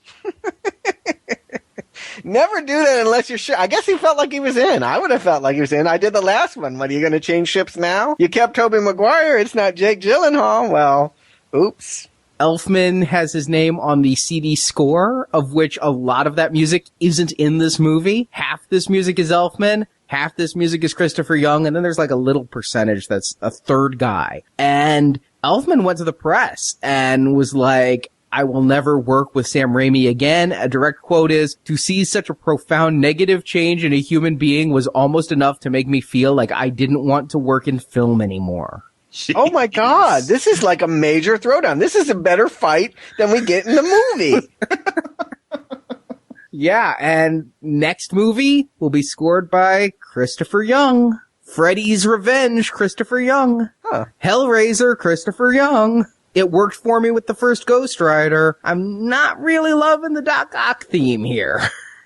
Never do that unless you're sure. I guess he felt like he was in. I would have felt like he was in. I did the last one. What, are you going to change ships now? You kept Tobey Maguire. It's not Jake Gyllenhaal. Well, oops. Elfman has his name on the CD score, of which a lot of that music isn't in this movie. Half this music is Elfman. Half this music is Christopher Young, and then there's like a little percentage that's a third guy. And Elfman went to the press and was like, I will never work with Sam Raimi again. A direct quote is, to see such a profound negative change in a human being was almost enough to make me feel like I didn't want to work in film anymore. Jeez. Oh my God, this is like a major throwdown. This is a better fight than we get in the movie. Yeah, and next movie will be scored by Christopher Young. Freddy's Revenge, Christopher Young. Huh. Hellraiser, Christopher Young. It worked for me with the first Ghost Rider. I'm not really loving the Doc Ock theme here.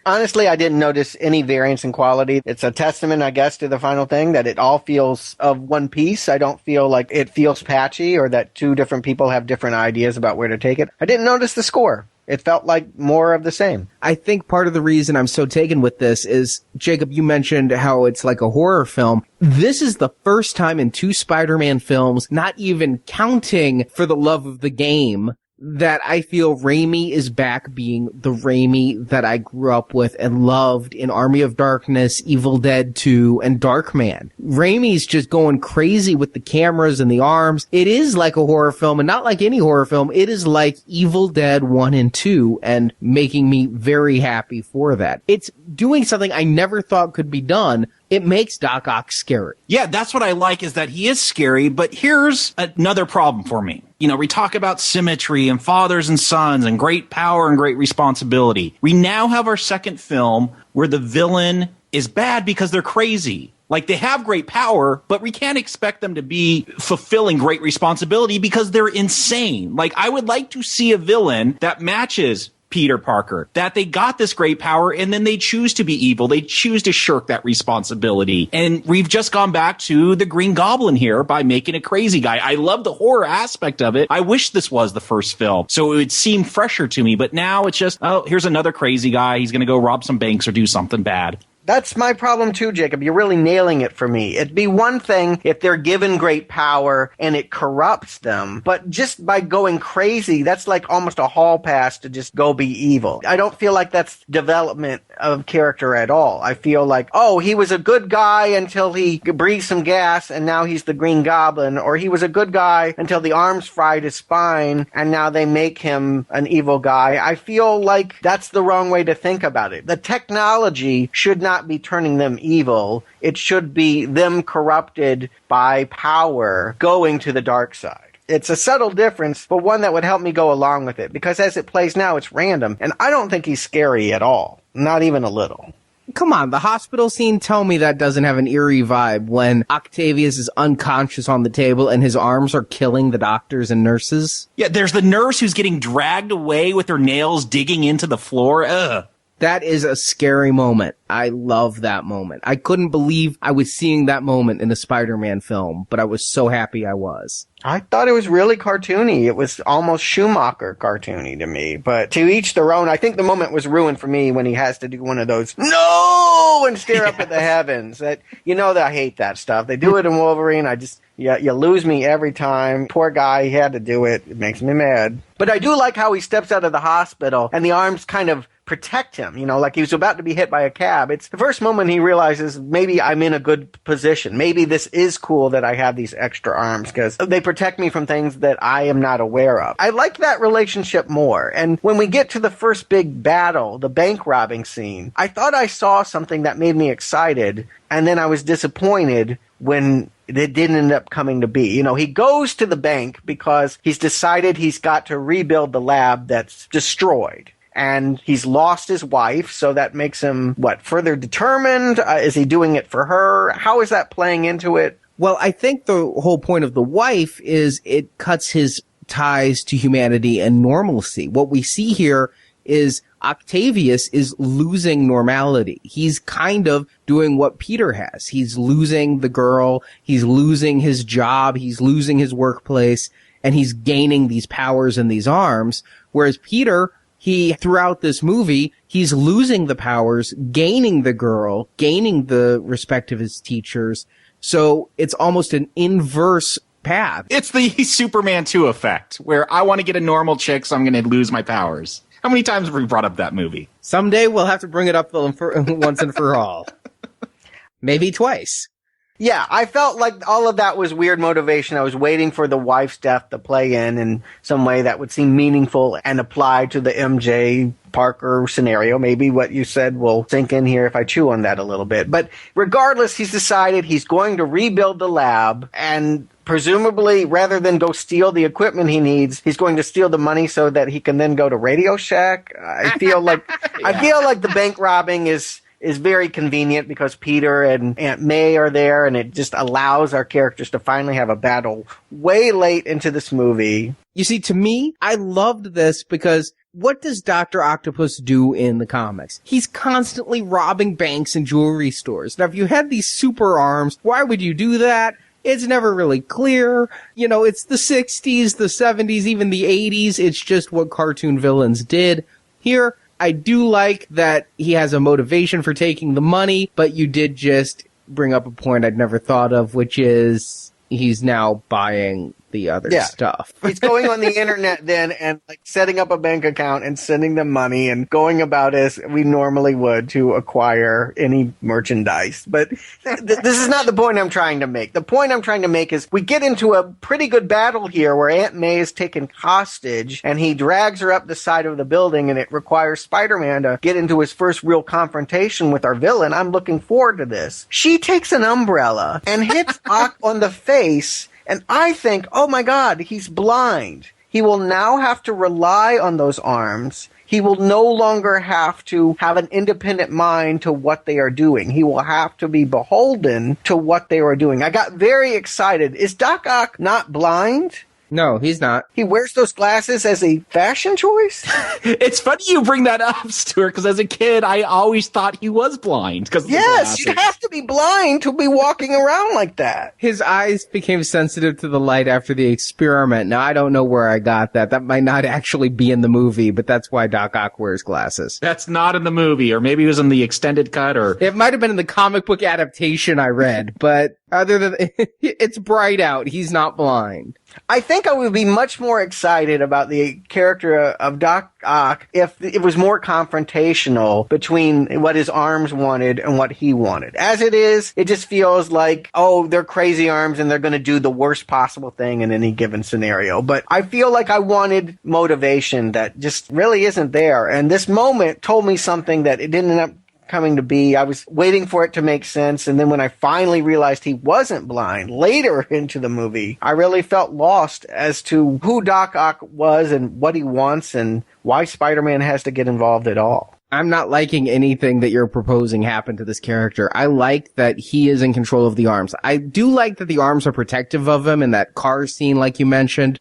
Honestly, I didn't notice any variance in quality. It's a testament, I guess, to the final thing that it all feels of one piece. I don't feel like it feels patchy or that two different people have different ideas about where to take it. I didn't notice the score. It felt like more of the same. I think part of the reason I'm so taken with this is, Jacob, you mentioned how it's like a horror film. This is the first time in two Spider-Man films, not even counting For the Love of the Game, that I feel Raimi is back being the Raimi that I grew up with and loved in Army of Darkness, Evil Dead 2, and Darkman. Raimi's just going crazy with the cameras and the arms. It is like a horror film, and not like any horror film. It is like Evil Dead 1 and 2, and making me very happy for that. It's doing something I never thought could be done. It makes Doc Ock scary. Yeah, that's what I like, is that he is scary, but here's another problem for me. You know, we talk about symmetry and fathers and sons and great power and great responsibility. We now have our second film where the villain is bad because they're crazy. Like, they have great power, but we can't expect them to be fulfilling great responsibility because they're insane. Like, I would like to see a villain that matches Peter Parker, that they got this great power and then they choose to be evil. They choose to shirk that responsibility. And we've just gone back to the Green Goblin here by making a crazy guy. I love the horror aspect of it. I wish this was the first film, so it would seem fresher to me. But now it's just, oh, here's another crazy guy. He's going to go rob some banks or do something bad. That's my problem too, Jacob. You're really nailing it for me. It'd be one thing if they're given great power and it corrupts them, but just by going crazy, that's like almost a hall pass to just go be evil. I don't feel like that's development of character at all. I feel like, oh, he was a good guy until he breathed some gas and now he's the Green Goblin, or he was a good guy until the arms fried his spine and now they make him an evil guy. I feel like that's the wrong way to think about it. The technology should not be turning them evil. It should be them corrupted by power going to the dark side. It's a subtle difference, but one that would help me go along with it, because as it plays now, it's random, and I don't think he's scary at all. Not even a little. Come on, the hospital scene, tell me that doesn't have an eerie vibe when Octavius is unconscious on the table and his arms are killing the doctors and nurses. Yeah, there's the nurse who's getting dragged away with her nails digging into the floor. Ugh. That is a scary moment. I love that moment. I couldn't believe I was seeing that moment in a Spider-Man film, but I was so happy I was. I thought it was really cartoony. It was almost Schumacher cartoony to me, but to each their own. I think the moment was ruined for me when he has to do one of those no and stare up at the heavens. That that I hate that stuff. They do it in Wolverine. You lose me every time. Poor guy, he had to do it. It makes me mad. But I do like how he steps out of the hospital and the arms kind of protect him, like he was about to be hit by a cab. It's the first moment he realizes maybe I'm in a good position. Maybe this is cool that I have these extra arms because they protect me from things that I am not aware of. I like that relationship more. And when we get to the first big battle, the bank robbing scene, I thought I saw something that made me excited, and then I was disappointed when it didn't end up coming to be. He goes to the bank because he's decided he's got to rebuild the lab that's destroyed. And he's lost his wife, so that makes him, further determined? Is he doing it for her? How is that playing into it? Well, I think the whole point of the wife is it cuts his ties to humanity and normalcy. What we see here is Octavius is losing normality. He's kind of doing what Peter has. He's losing the girl, he's losing his job, he's losing his workplace, and he's gaining these powers and these arms, whereas Peter, throughout this movie, he's losing the powers, gaining the girl, gaining the respect of his teachers. So it's almost an inverse path. It's the Superman 2 effect, where I want to get a normal chick, so I'm going to lose my powers. How many times have we brought up that movie? Someday we'll have to bring it up once and for all. Maybe twice. Yeah, I felt like all of that was weird motivation. I was waiting for the wife's death to play in some way that would seem meaningful and apply to the MJ Parker scenario. Maybe what you said will sink in here if I chew on that a little bit. But regardless, he's decided he's going to rebuild the lab, and presumably, rather than go steal the equipment he needs, he's going to steal the money so that he can then go to Radio Shack. I feel like the bank robbing is very convenient because Peter and Aunt May are there, and it just allows our characters to finally have a battle way late into this movie. You see, to me, I loved this because what does Doctor Octopus do in the comics? He's constantly robbing banks and jewelry stores. Now, if you had these super arms, why would you do that? It's never really clear. It's the 60s, the 70s, even the 80s. It's just what cartoon villains did. Here, I do like that he has a motivation for taking the money, but you did just bring up a point I'd never thought of, which is he's now buying the other stuff. He's going on the internet then and setting up a bank account and sending them money and going about as we normally would to acquire any merchandise. But this is not the point I'm trying to make. The point I'm trying to make is we get into a pretty good battle here where Aunt May is taken hostage and he drags her up the side of the building, and it requires Spider-Man to get into his first real confrontation with our villain. I'm looking forward to this. She takes an umbrella and hits Ock on the face. And I think, oh my God, he's blind. He will now have to rely on those arms. He will no longer have to have an independent mind to what they are doing. He will have to be beholden to what they are doing. I got very excited. Is Doc Ock not blind? No, he's not. He wears those glasses as a fashion choice? It's funny you bring that up, Stuart, because as a kid, I always thought he was blind. Yes, you have to be blind to be walking around like that. His eyes became sensitive to the light after the experiment. Now, I don't know where I got that. That might not actually be in the movie, but that's why Doc Ock wears glasses. That's not in the movie, or maybe it was in the extended cut, or... It might have been in the comic book adaptation I read, but other than... it's bright out. He's not blind. I think I would be much more excited about the character of Doc Ock if it was more confrontational between what his arms wanted and what he wanted. As it is, it just feels like, oh, they're crazy arms and they're going to do the worst possible thing in any given scenario. But I feel like I wanted motivation that just really isn't there. And this moment told me something that it didn't end up coming to be. I was waiting for it to make sense, and then when I finally realized he wasn't blind later into the movie, I really felt lost as to who Doc Ock was and what he wants and why Spider-Man has to get involved at all. I'm not liking anything that you're proposing happen to this character. I like that he is in control of the arms. I do like that the arms are protective of him in that car scene, like you mentioned.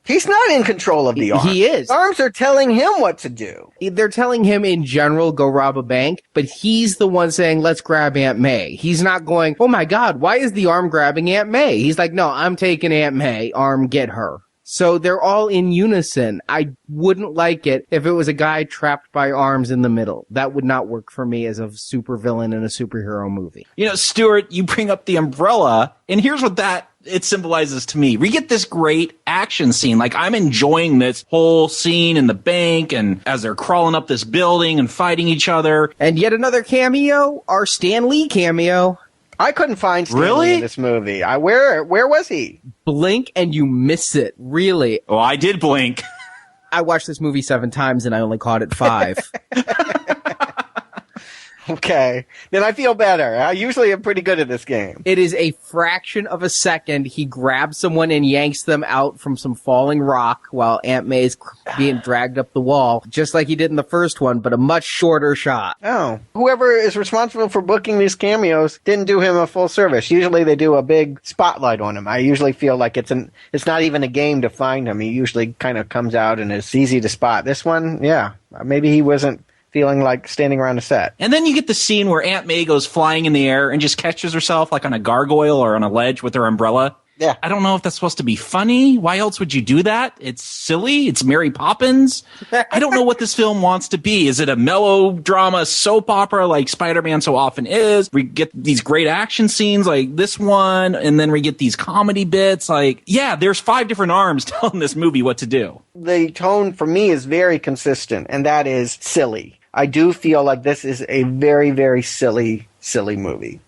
He's not in control of the arms. He is. The arms are telling him what to do. They're telling him in general, go rob a bank, but he's the one saying, let's grab Aunt May. He's not going, oh my God, why is the arm grabbing Aunt May? He's like, no, I'm taking Aunt May. Arm, get her. So they're all in unison. I wouldn't like it if it was a guy trapped by arms in the middle. That would not work for me as a supervillain in a superhero movie. You know, Stuart, you bring up the umbrella, and here's what it symbolizes to me. We get this great action scene. Like, I'm enjoying this whole scene in the bank and as they're crawling up this building and fighting each other. And yet another cameo, our Stan Lee cameo. I couldn't find Stan Lee in this movie. Where was he? Blink and you miss it. Really. Oh, I did blink. I watched this movie 7 times and I only caught it 5. Okay. Then I feel better. I usually am pretty good at this game. It is a fraction of a second. He grabs someone and yanks them out from some falling rock while Aunt May is being dragged up the wall, just like he did in the first one, but a much shorter shot. Oh. Whoever is responsible for booking these cameos didn't do him a full service. Usually they do a big spotlight on him. I usually feel like it's not even a game to find him. He usually kind of comes out and it's easy to spot. This one, yeah, maybe he wasn't feeling like standing around a set. And then you get the scene where Aunt May goes flying in the air and just catches herself like on a gargoyle or on a ledge with her umbrella. Yeah. I don't know if that's supposed to be funny. Why else would you do that? It's silly. It's Mary Poppins. I don't know what this film wants to be. Is it a melodrama soap opera like Spider-Man so often is? We get these great action scenes like this one, and then we get these comedy bits. Like, yeah, there's 5 different arms telling this movie what to do. The tone for me is very consistent, and that is silly. I do feel like this is a very, very silly movie.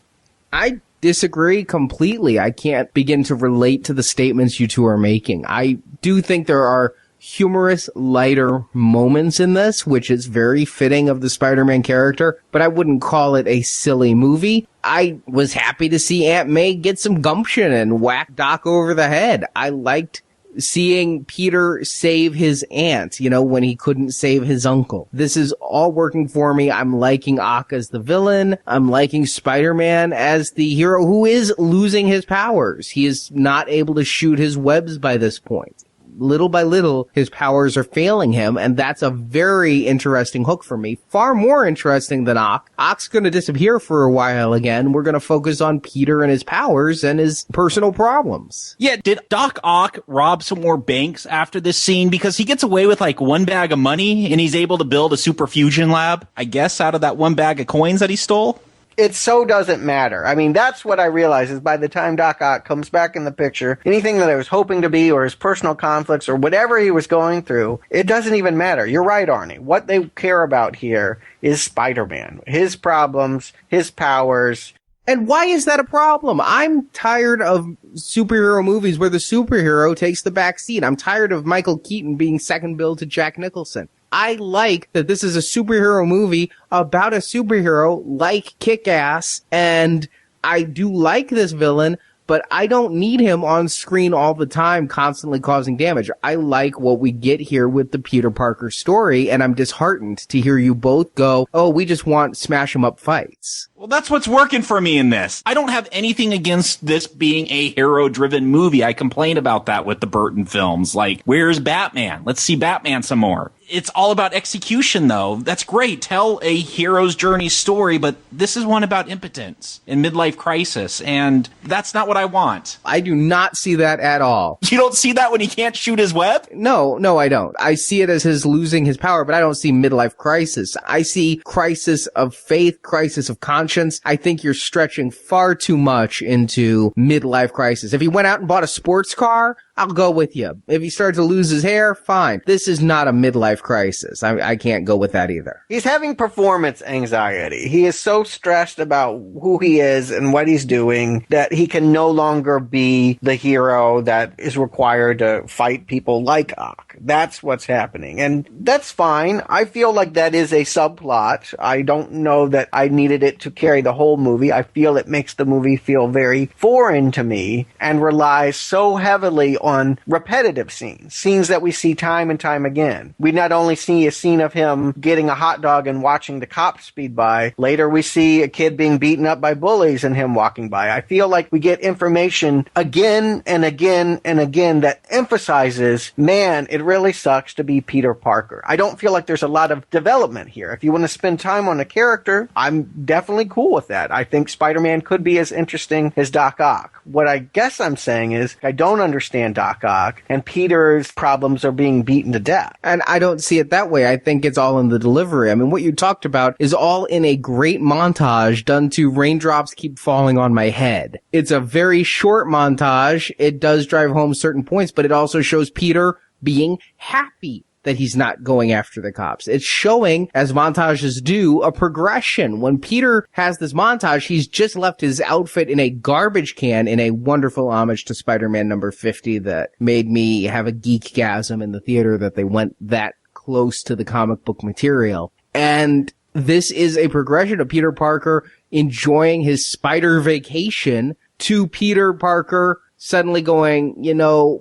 I disagree completely. I can't begin to relate to the statements you two are making. I do think there are humorous, lighter moments in this, which is very fitting of the Spider-Man character, but I wouldn't call it a silly movie. I was happy to see Aunt May get some gumption and whack Doc over the head. I liked seeing Peter save his aunt, when he couldn't save his uncle. This is all working for me. I'm liking Ock as the villain. I'm liking Spider-Man as the hero who is losing his powers. He is not able to shoot his webs by this point. Little by little, his powers are failing him, and that's a very interesting hook for me. Far more interesting than Ock. Ock's gonna disappear for a while again. We're gonna focus on Peter and his powers and his personal problems. Yeah, did Doc Ock rob some more banks after this scene? Because he gets away with like 1 bag of money, and he's able to build a super fusion lab, I guess, out of that 1 bag of coins that he stole? It so doesn't matter. I mean, that's what I realize is by the time Doc Ock comes back in the picture, anything that I was hoping to be or his personal conflicts or whatever he was going through, it doesn't even matter. You're right, Arnie. What they care about here is Spider-Man. His problems, his powers. And why is that a problem? I'm tired of superhero movies where the superhero takes the back seat. I'm tired of Michael Keaton being second billed to Jack Nicholson. I like that this is a superhero movie about a superhero like Kick-Ass, and I do like this villain, but I don't need him on screen all the time constantly causing damage. I like what we get here with the Peter Parker story, and I'm disheartened to hear you both go, oh, we just want smash-em-up fights. Well, that's what's working for me in this. I don't have anything against this being a hero-driven movie. I complain about that with the Burton films. Like, where's Batman? Let's see Batman some more. It's all about execution, though. That's great. Tell a hero's journey story, but this is one about impotence and midlife crisis, and that's not what I want. I do not see that at all. You don't see that when he can't shoot his web? No, I don't. I see it as his losing his power, but I don't see midlife crisis. I see crisis of faith, crisis of conscience. I think you're stretching far too much into midlife crisis. If he went out and bought a sports car, I'll go with you. If he started to lose his hair, fine. This is not a midlife crisis. I can't go with that either. He's having performance anxiety. He is so stressed about who he is and what he's doing that he can no longer be the hero that is required to fight people like Ock. That's what's happening. And that's fine. I feel like that is a subplot. I don't know that I needed it to carry the whole movie. I feel it makes the movie feel very foreign to me and relies so heavily on repetitive scenes that we see time and time again. We not only see a scene of him getting a hot dog and watching the cops speed by, later we see a kid being beaten up by bullies and him walking by. I feel like we get information again and again and again that emphasizes, man, it really sucks to be Peter Parker. I don't feel like there's a lot of development here. If you want to spend time on a character, I'm definitely cool with that. I think Spider-Man could be as interesting as Doc Ock. What I guess I'm saying is I don't understand Doc Ock, and Peter's problems are being beaten to death. And I don't see it that way. I think it's all in the delivery. I mean, what you talked about is all in a great montage done to Raindrops Keep Falling on My Head. It's a very short montage. It does drive home certain points, but it also shows Peter being happy that he's not going after the cops. It's showing, as montages do, a progression. When Peter has this montage, he's just left his outfit in a garbage can in a wonderful homage to Spider-Man number 50 that made me have a geekgasm in the theater that they went that close to the comic book material. And this is a progression of Peter Parker enjoying his spider vacation to Peter Parker suddenly going,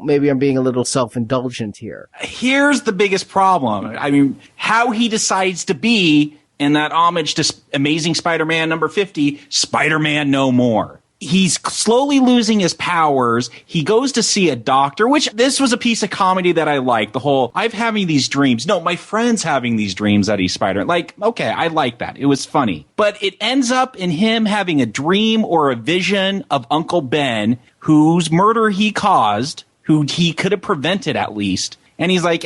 maybe I'm being a little self-indulgent here. Here's the biggest problem. I mean, how he decides to be in that homage to Amazing Spider-Man number 50, Spider-Man No More. He's slowly losing his powers. He goes to see a doctor, which this was a piece of comedy that I liked. The whole, I'm having these dreams. No, my friend's having these dreams that he's Spider-Man. Like, okay, I like that. It was funny. But it ends up in him having a dream or a vision of Uncle Ben, whose murder he caused, who he could have prevented at least. And he's like,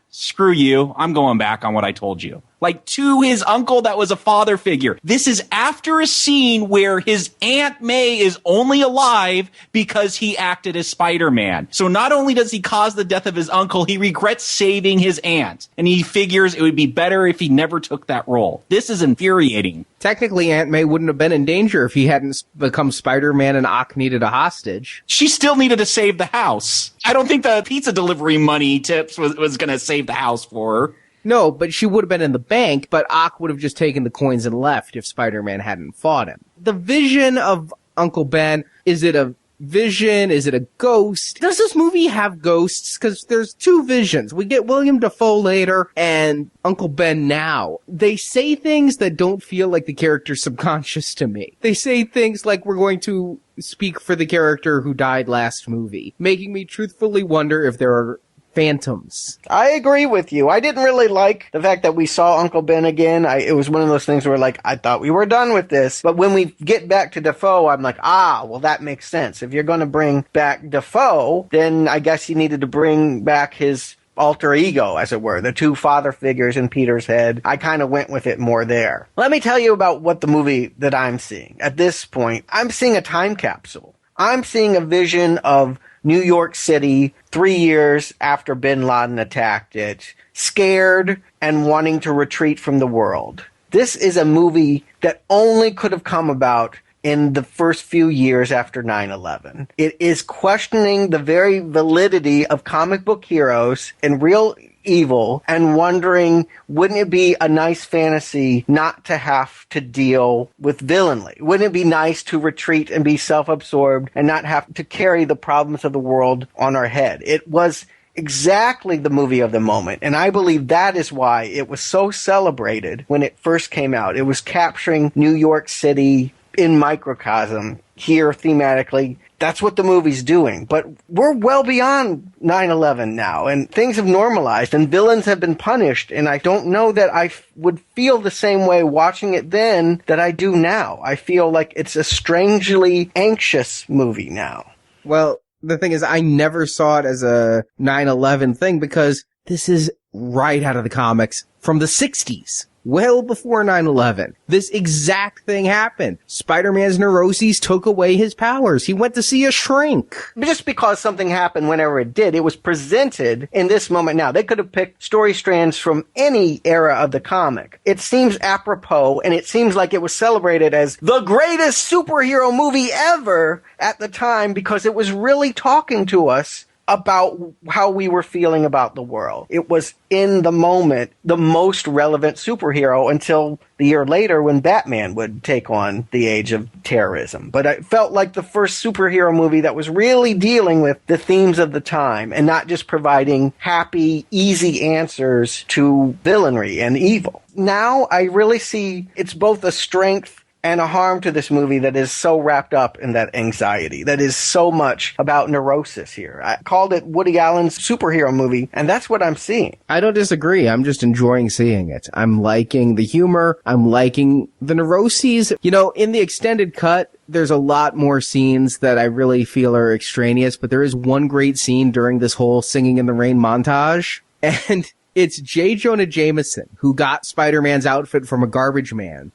screw you. I'm going back on what I told you. Like, to his uncle that was a father figure. This is after a scene where his Aunt May is only alive because he acted as Spider-Man. So not only does he cause the death of his uncle, he regrets saving his aunt. And he figures it would be better if he never took that role. This is infuriating. Technically, Aunt May wouldn't have been in danger if he hadn't become Spider-Man and Ock needed a hostage. She still needed to save the house. I don't think the pizza delivery money tips was going to save the house for her. No, but she would have been in the bank, but Ock would have just taken the coins and left if Spider-Man hadn't fought him. The vision of Uncle Ben, is it a vision? Is it a ghost? Does this movie have ghosts? Because there's two visions. We get William Dafoe later and Uncle Ben now. They say things that don't feel like the character's subconscious to me. They say things like we're going to speak for the character who died last movie, making me truthfully wonder if there are phantoms. I agree with you. I didn't really like the fact that we saw Uncle Ben again. It was one of those things where, like, I thought we were done with this. But when we get back to Dafoe, I'm like, well, that makes sense. If you're going to bring back Dafoe, then I guess you needed to bring back his alter ego, as it were, the two father figures in Peter's head. I kind of went with it more there. Let me tell you about what the movie that I'm seeing. At this point, I'm seeing a time capsule. I'm seeing a vision of New York City 3 years after bin Laden attacked it, scared and wanting to retreat from the world. This is a movie that only could have come about in the first few years after 9/11. It is questioning the very validity of comic book heroes and real evil and wondering, wouldn't it be a nice fantasy not to have to deal with villainy? Wouldn't it be nice to retreat and be self-absorbed and not have to carry the problems of the world on our head? It was exactly the movie of the moment, and I believe that is why it was so celebrated when it first came out. It was capturing New York City in microcosm here thematically. That's what the movie's doing. But we're well beyond 9/11 now, and things have normalized, and villains have been punished, and I don't know that I would feel the same way watching it then that I do now. I feel like it's a strangely anxious movie now. Well, the thing is, I never saw it as a 9/11 thing because this is right out of the comics from the 60s. Well before 9/11. This exact thing happened. Spider-Man's neuroses took away his powers. He went to see a shrink. Just because something happened whenever it did, it was presented in this moment now. They could have picked story strands from any era of the comic. It seems apropos, and it seems like it was celebrated as the greatest superhero movie ever at the time because it was really talking to us about how we were feeling about the world. It was in the moment the most relevant superhero until the year later when Batman would take on the age of terrorism. But it felt like the first superhero movie that was really dealing with the themes of the time and not just providing happy, easy answers to villainy and evil. Now I really see it's both a strength and a harm to this movie that is so wrapped up in that anxiety, that is so much about neurosis here. I called it Woody Allen's superhero movie, and that's what I'm seeing. I don't disagree. I'm just enjoying seeing it. I'm liking the humor. I'm liking the neuroses. You know, in the extended cut, there's a lot more scenes that I really feel are extraneous, but there is one great scene during this whole Singing in the Rain montage, and it's J. Jonah Jameson, who got Spider-Man's outfit from a garbage man.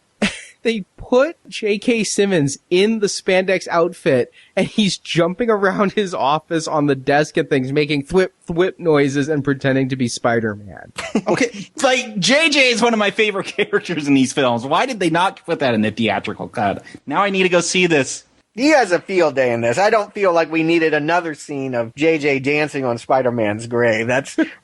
They put J.K. Simmons in the spandex outfit, and he's jumping around his office on the desk and things, making thwip noises and pretending to be Spider-Man. Okay, like, JJ is one of my favorite characters in these films. Why did they not put that in the theatrical cut? Now I need to go see this. He has a field day in this. I don't feel like we needed another scene of JJ dancing on Spider-Man's grave.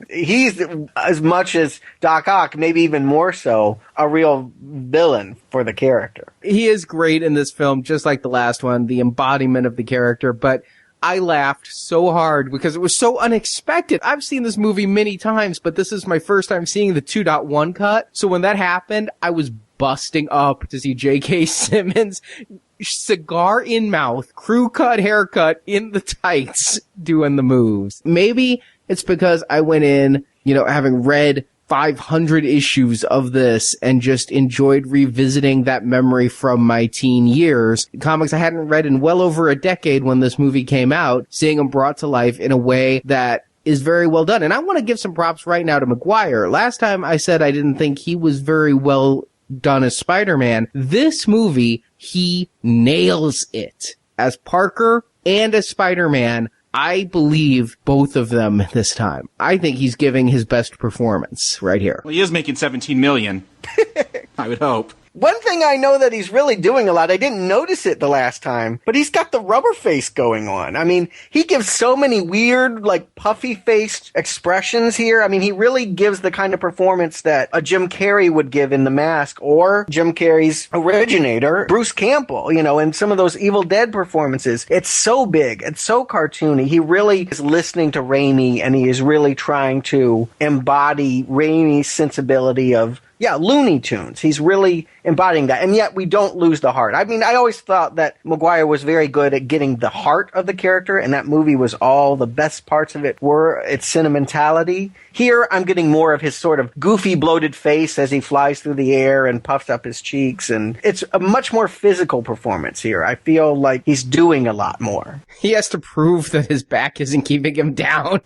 He's as much as Doc Ock, maybe even more so, a real villain for the character. He is great in this film, just like the last one, the embodiment of the character, but I laughed so hard because it was so unexpected. I've seen this movie many times, but this is my first time seeing the 2.1 cut. So when that happened, I was busting up to see J.K. Simmons, cigar in mouth, crew cut haircut in the tights, doing the moves. Maybe it's because I went in, having read 500 issues of this and just enjoyed revisiting that memory from my teen years. Comics I hadn't read in well over a decade when this movie came out, seeing them brought to life in a way that is very well done. And I want to give some props right now to Maguire. Last time I said I didn't think he was very well done as Spider-Man. This movie, he nails it. As Parker and as Spider-Man, I believe both of them this time. I think he's giving his best performance right here. Well, he is making $17 million. I would hope. One thing I know that he's really doing a lot, I didn't notice it the last time, but he's got the rubber face going on. I mean, he gives so many weird, puffy-faced expressions here. I mean, he really gives the kind of performance that a Jim Carrey would give in The Mask, or Jim Carrey's originator, Bruce Campbell, in some of those Evil Dead performances. It's so big, it's so cartoony. He really is listening to Raimi, and he is really trying to embody Raimi's sensibility of Looney Tunes. He's really embodying that. And yet we don't lose the heart. I mean, I always thought that Maguire was very good at getting the heart of the character, and that movie was all the best parts of it were its sentimentality. Here, I'm getting more of his sort of goofy, bloated face as he flies through the air and puffs up his cheeks. And it's a much more physical performance here. I feel like he's doing a lot more. He has to prove that his back isn't keeping him down.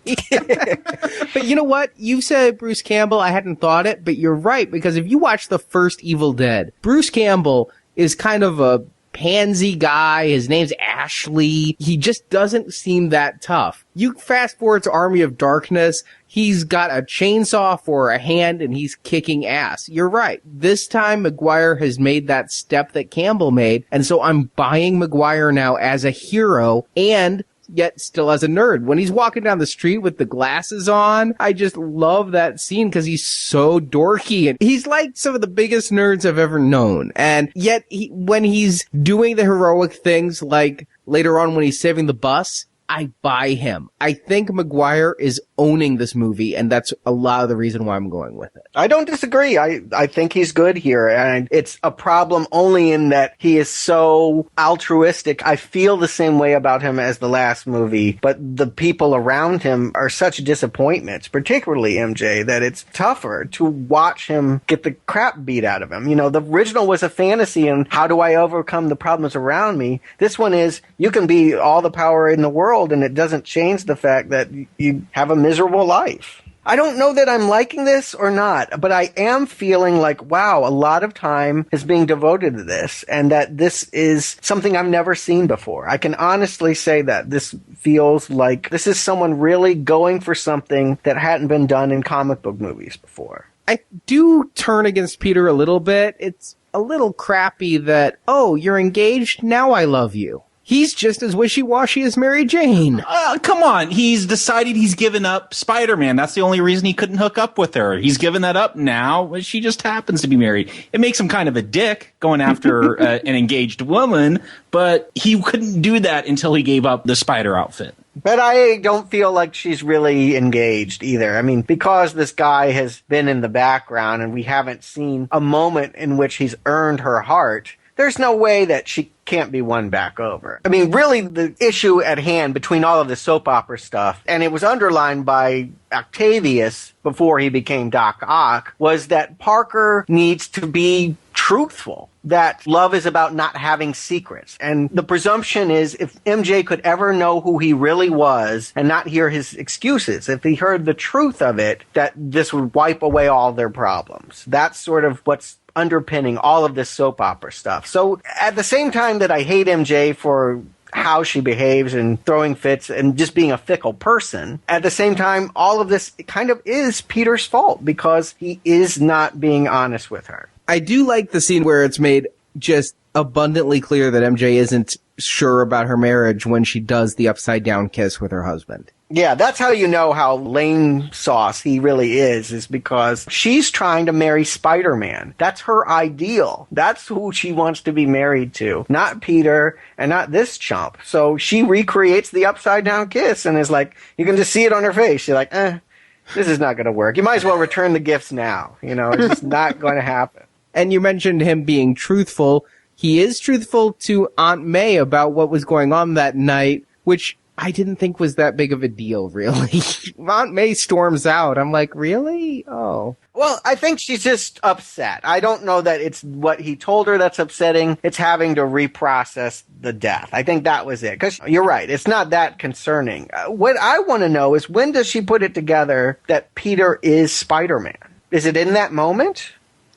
But you know what? You said Bruce Campbell. I hadn't thought it, but you're right, because if you watch the first Evil Dead, Bruce Campbell is kind of a pansy guy. His name's Ashley. He just doesn't seem that tough. You fast forward to Army of Darkness, he's got a chainsaw for a hand and he's kicking ass. You're right. This time Maguire has made that step that Campbell made, and so I'm buying Maguire now as a hero and yet still as a nerd. When he's walking down the street with the glasses on, I just love that scene because he's so dorky, and he's like some of the biggest nerds I've ever known. And yet when he's doing the heroic things, like later on when he's saving the bus, I buy him. I think Maguire is owning this movie, and that's a lot of the reason why I'm going with it. I don't disagree. I think he's good here, and it's a problem only in that he is so altruistic. I feel the same way about him as the last movie, but the people around him are such disappointments, particularly MJ, that it's tougher to watch him get the crap beat out of him. The original was a fantasy, and how do I overcome the problems around me? This one is, you can be all the power in the world, and it doesn't change the fact that you have a miserable life. I don't know that I'm liking this or not, but I am feeling like, wow, a lot of time is being devoted to this, and that this is something I've never seen before. I can honestly say that this feels like this is someone really going for something that hadn't been done in comic book movies before. I do turn against Peter a little bit. It's a little crappy that, oh, you're engaged? Now I love you. He's just as wishy-washy as Mary Jane. Come on. He's decided he's given up Spider-Man. That's the only reason he couldn't hook up with her. He's given that up now. She just happens to be married. It makes him kind of a dick going after an engaged woman, but he couldn't do that until he gave up the spider outfit. But I don't feel like she's really engaged either. I mean, because this guy has been in the background and we haven't seen a moment in which he's earned her heart, there's no way that she can't be won back over. I mean, really, the issue at hand between all of the soap opera stuff, and it was underlined by Octavius before he became Doc Ock, was that Parker needs to be truthful. That love is about not having secrets. And the presumption is if MJ could ever know who he really was and not hear his excuses, if he heard the truth of it, that this would wipe away all their problems. That's sort of what's underpinning all of this soap opera stuff. So at the same time that I hate MJ for how she behaves and throwing fits and just being a fickle person, at the same time, all of this kind of is Peter's fault because he is not being honest with her. I do like the scene where it's made just abundantly clear that MJ isn't sure about her marriage when she does the upside down kiss with her husband. Yeah, that's how you know how lame sauce he really is because she's trying to marry Spider-Man. That's her ideal. That's who she wants to be married to, not Peter and not this chump. So she recreates the upside down kiss and is like, you can just see it on her face. She's like, this is not going to work. You might as well return the gifts now. You know, it's just not going to happen. And you mentioned him being truthful. He is truthful to Aunt May about what was going on that night, which I didn't think was that big of a deal, really. Aunt May storms out. I'm like, really? Oh. Well, I think she's just upset. I don't know that it's what he told her that's upsetting. It's having to reprocess the death. I think that was it. Because you're right. It's not that concerning. What I want to know is when does she put it together that Peter is Spider-Man? Is it in that moment?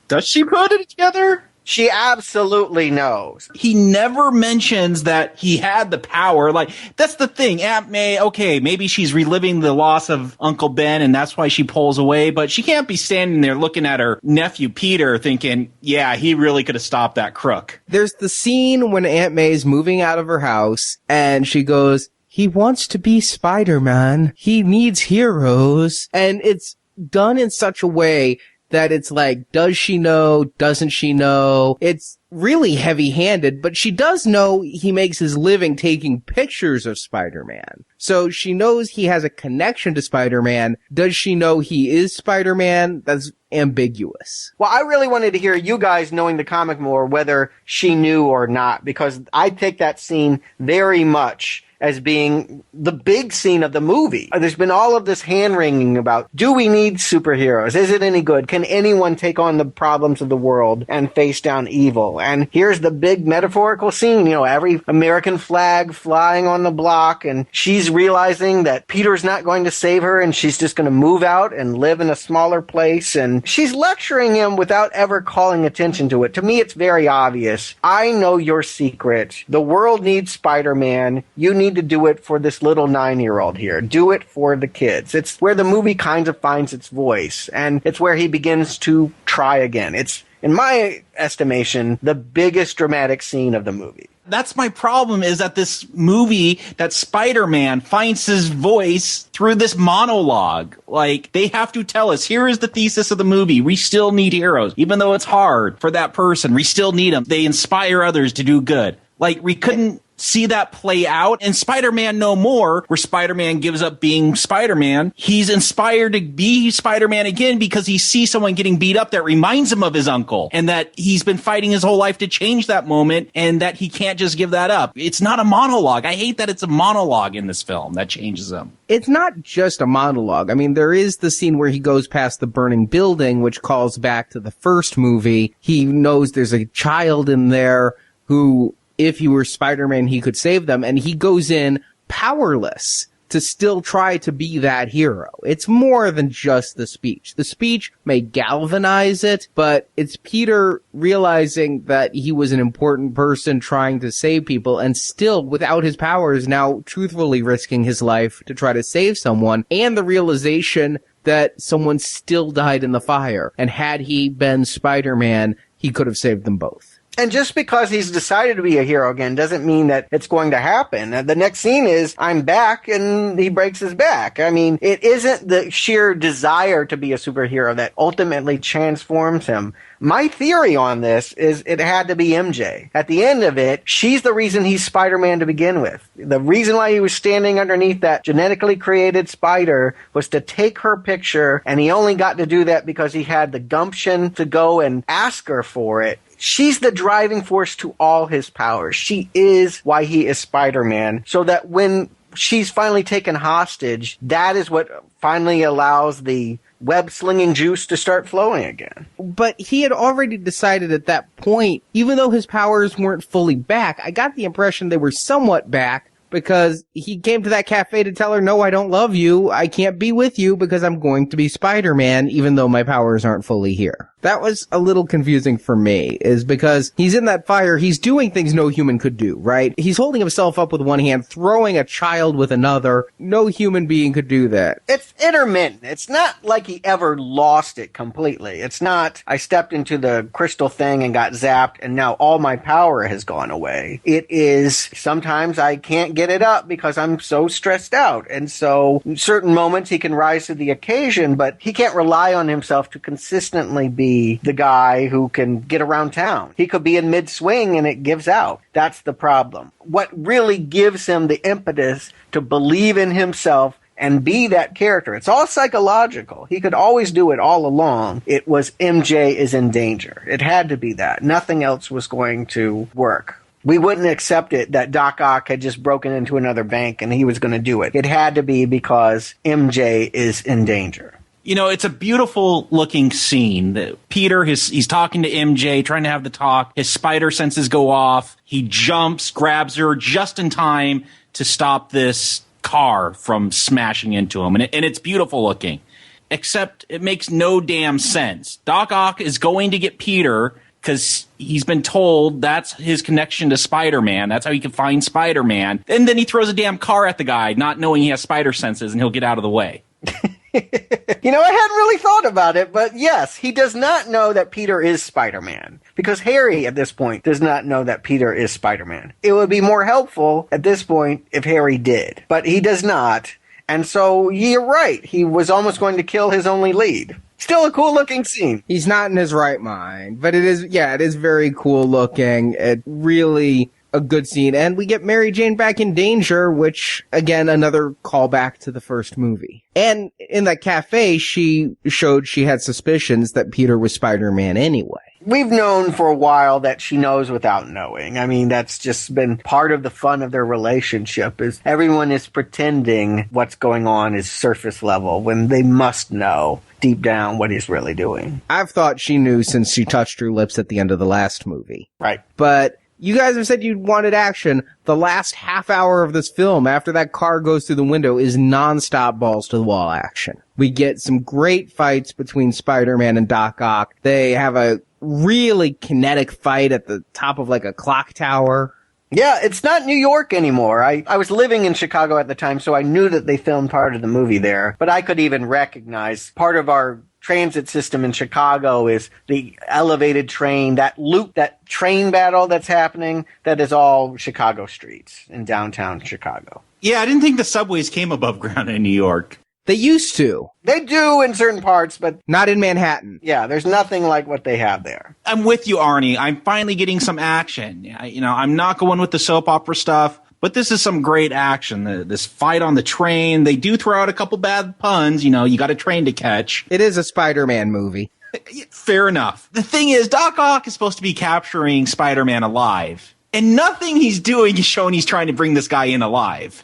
Does she put it together? She absolutely knows. He never mentions that he had the power. Like, that's the thing. Aunt May, okay, maybe she's reliving the loss of Uncle Ben and that's why she pulls away, but she can't be standing there looking at her nephew Peter thinking, yeah, he really could have stopped that crook. There's the scene when Aunt May's moving out of her house and she goes, he wants to be Spider-Man. He needs heroes. And it's done in such a way that it's like, does she know? Doesn't she know? It's really heavy-handed, but she does know he makes his living taking pictures of Spider-Man. So she knows he has a connection to Spider-Man. Does she know he is Spider-Man? That's ambiguous. Well, I really wanted to hear you guys knowing the comic more, whether she knew or not, because I take that scene very much as being the big scene of the movie. There's been all of this hand-wringing about, do we need superheroes? Is it any good? Can anyone take on the problems of the world and face down evil? And here's the big metaphorical scene, you know, every American flag flying on the block, and she's realizing that Peter's not going to save her, and she's just going to move out and live in a smaller place, and she's lecturing him without ever calling attention to it. To me, it's very obvious. I know your secret. The world needs Spider-Man. You need to do it for this little 9-year-old here. Do it for the kids. It's where the movie kind of finds its voice, and it's where he begins to try again. It's, in my estimation, the biggest dramatic scene of the movie. That's my problem, is that this movie, that Spider-Man finds his voice through this monologue. Like, they have to tell us, here is the thesis of the movie. We still need heroes. Even though it's hard for that person, we still need them. They inspire others to do good. Like, we couldn't see that play out in Spider-Man No More, where Spider-Man gives up being Spider-Man. He's inspired to be Spider-Man again because he sees someone getting beat up that reminds him of his uncle, and that he's been fighting his whole life to change that moment, and that he can't just give that up. It's not a monologue. I hate that it's a monologue in this film that changes him. It's not just a monologue. I mean, there is the scene where he goes past the burning building, which calls back to the first movie. He knows there's a child in there who, if he were Spider-Man, he could save them, and he goes in powerless to still try to be that hero. It's more than just the speech. The speech may galvanize it, but it's Peter realizing that he was an important person trying to save people, and still, without his powers, now truthfully risking his life to try to save someone, and the realization that someone still died in the fire, and had he been Spider-Man, he could have saved them both. And just because he's decided to be a hero again doesn't mean that it's going to happen. The next scene is, I'm back, and he breaks his back. I mean, it isn't the sheer desire to be a superhero that ultimately transforms him. My theory on this is it had to be MJ. At the end of it, she's the reason he's Spider-Man to begin with. The reason why he was standing underneath that genetically created spider was to take her picture, and he only got to do that because he had the gumption to go and ask her for it. She's the driving force to all his powers. She is why he is Spider-Man, so that when she's finally taken hostage, that is what finally allows the web-slinging juice to start flowing again. But he had already decided at that point, even though his powers weren't fully back, I got the impression they were somewhat back, because he came to that cafe to tell her, no, I don't love you. I can't be with you because I'm going to be Spider-Man, even though my powers aren't fully here. That was a little confusing for me, is because he's in that fire, he's doing things no human could do, right? He's holding himself up with one hand, throwing a child with another. No human being could do that. It's intermittent. It's not like he ever lost it completely. It's not, I stepped into the crystal thing and got zapped, and now all my power has gone away. It is, sometimes I can't get it up because I'm so stressed out. And so, in certain moments he can rise to the occasion, but he can't rely on himself to consistently be the guy who can get around town. He could be in mid-swing and it gives out. That's the problem. What really gives him the impetus to believe in himself and be that character, it's all psychological. He could always do it all along. It was MJ is in danger. It had to be that. Nothing else was going to work. We wouldn't accept it that Doc Ock had just broken into another bank and he was going to do it. It had to be because MJ is in danger. You know, it's a beautiful looking scene. That Peter, he's talking to MJ, trying to have the talk. His spider senses go off. He jumps, grabs her just in time to stop this car from smashing into him. And it's beautiful looking. Except it makes no damn sense. Doc Ock is going to get Peter because he's been told that's his connection to Spider-Man. That's how he can find Spider-Man. And then he throws a damn car at the guy, not knowing he has spider senses, and he'll get out of the way. You know, I hadn't really thought about it, but yes, he does not know that Peter is Spider-Man. Because Harry, at this point, does not know that Peter is Spider-Man. It would be more helpful at this point if Harry did. But he does not. And so, you're right. He was almost going to kill his only lead. Still a cool looking scene. He's not in his right mind. But it is very cool looking. It really a good scene. And we get Mary Jane back in danger, which, again, another callback to the first movie. And in that cafe, she showed she had suspicions that Peter was Spider-Man anyway. We've known for a while that she knows without knowing. I mean, that's just been part of the fun of their relationship, is everyone is pretending what's going on is surface level when they must know deep down what he's really doing. I've thought she knew since she touched her lips at the end of the last movie. Right. But you guys have said you wanted action. The last half hour of this film, after that car goes through the window, is nonstop balls to the wall action. We get some great fights between Spider-Man and Doc Ock. They have a really kinetic fight at the top of like a clock tower. Yeah, it's not New York anymore. I was living in Chicago at the time, so I knew that they filmed part of the movie there. But I could even recognize part of our transit system in Chicago is the elevated train, that loop, that train battle that's happening, that is all Chicago streets in downtown Chicago. Yeah, I didn't think the subways came above ground in New York. They used to. They do in certain parts, but not in Manhattan. Yeah, there's nothing like what they have there. I'm with you, Arnie. I'm finally getting some action. I'm not going with the soap opera stuff, but this is some great action. This fight on the train. They do throw out a couple bad puns. You got a train to catch. It is a Spider-Man movie. Fair enough. The thing is, Doc Ock is supposed to be capturing Spider-Man alive. And nothing he's doing is showing he's trying to bring this guy in alive.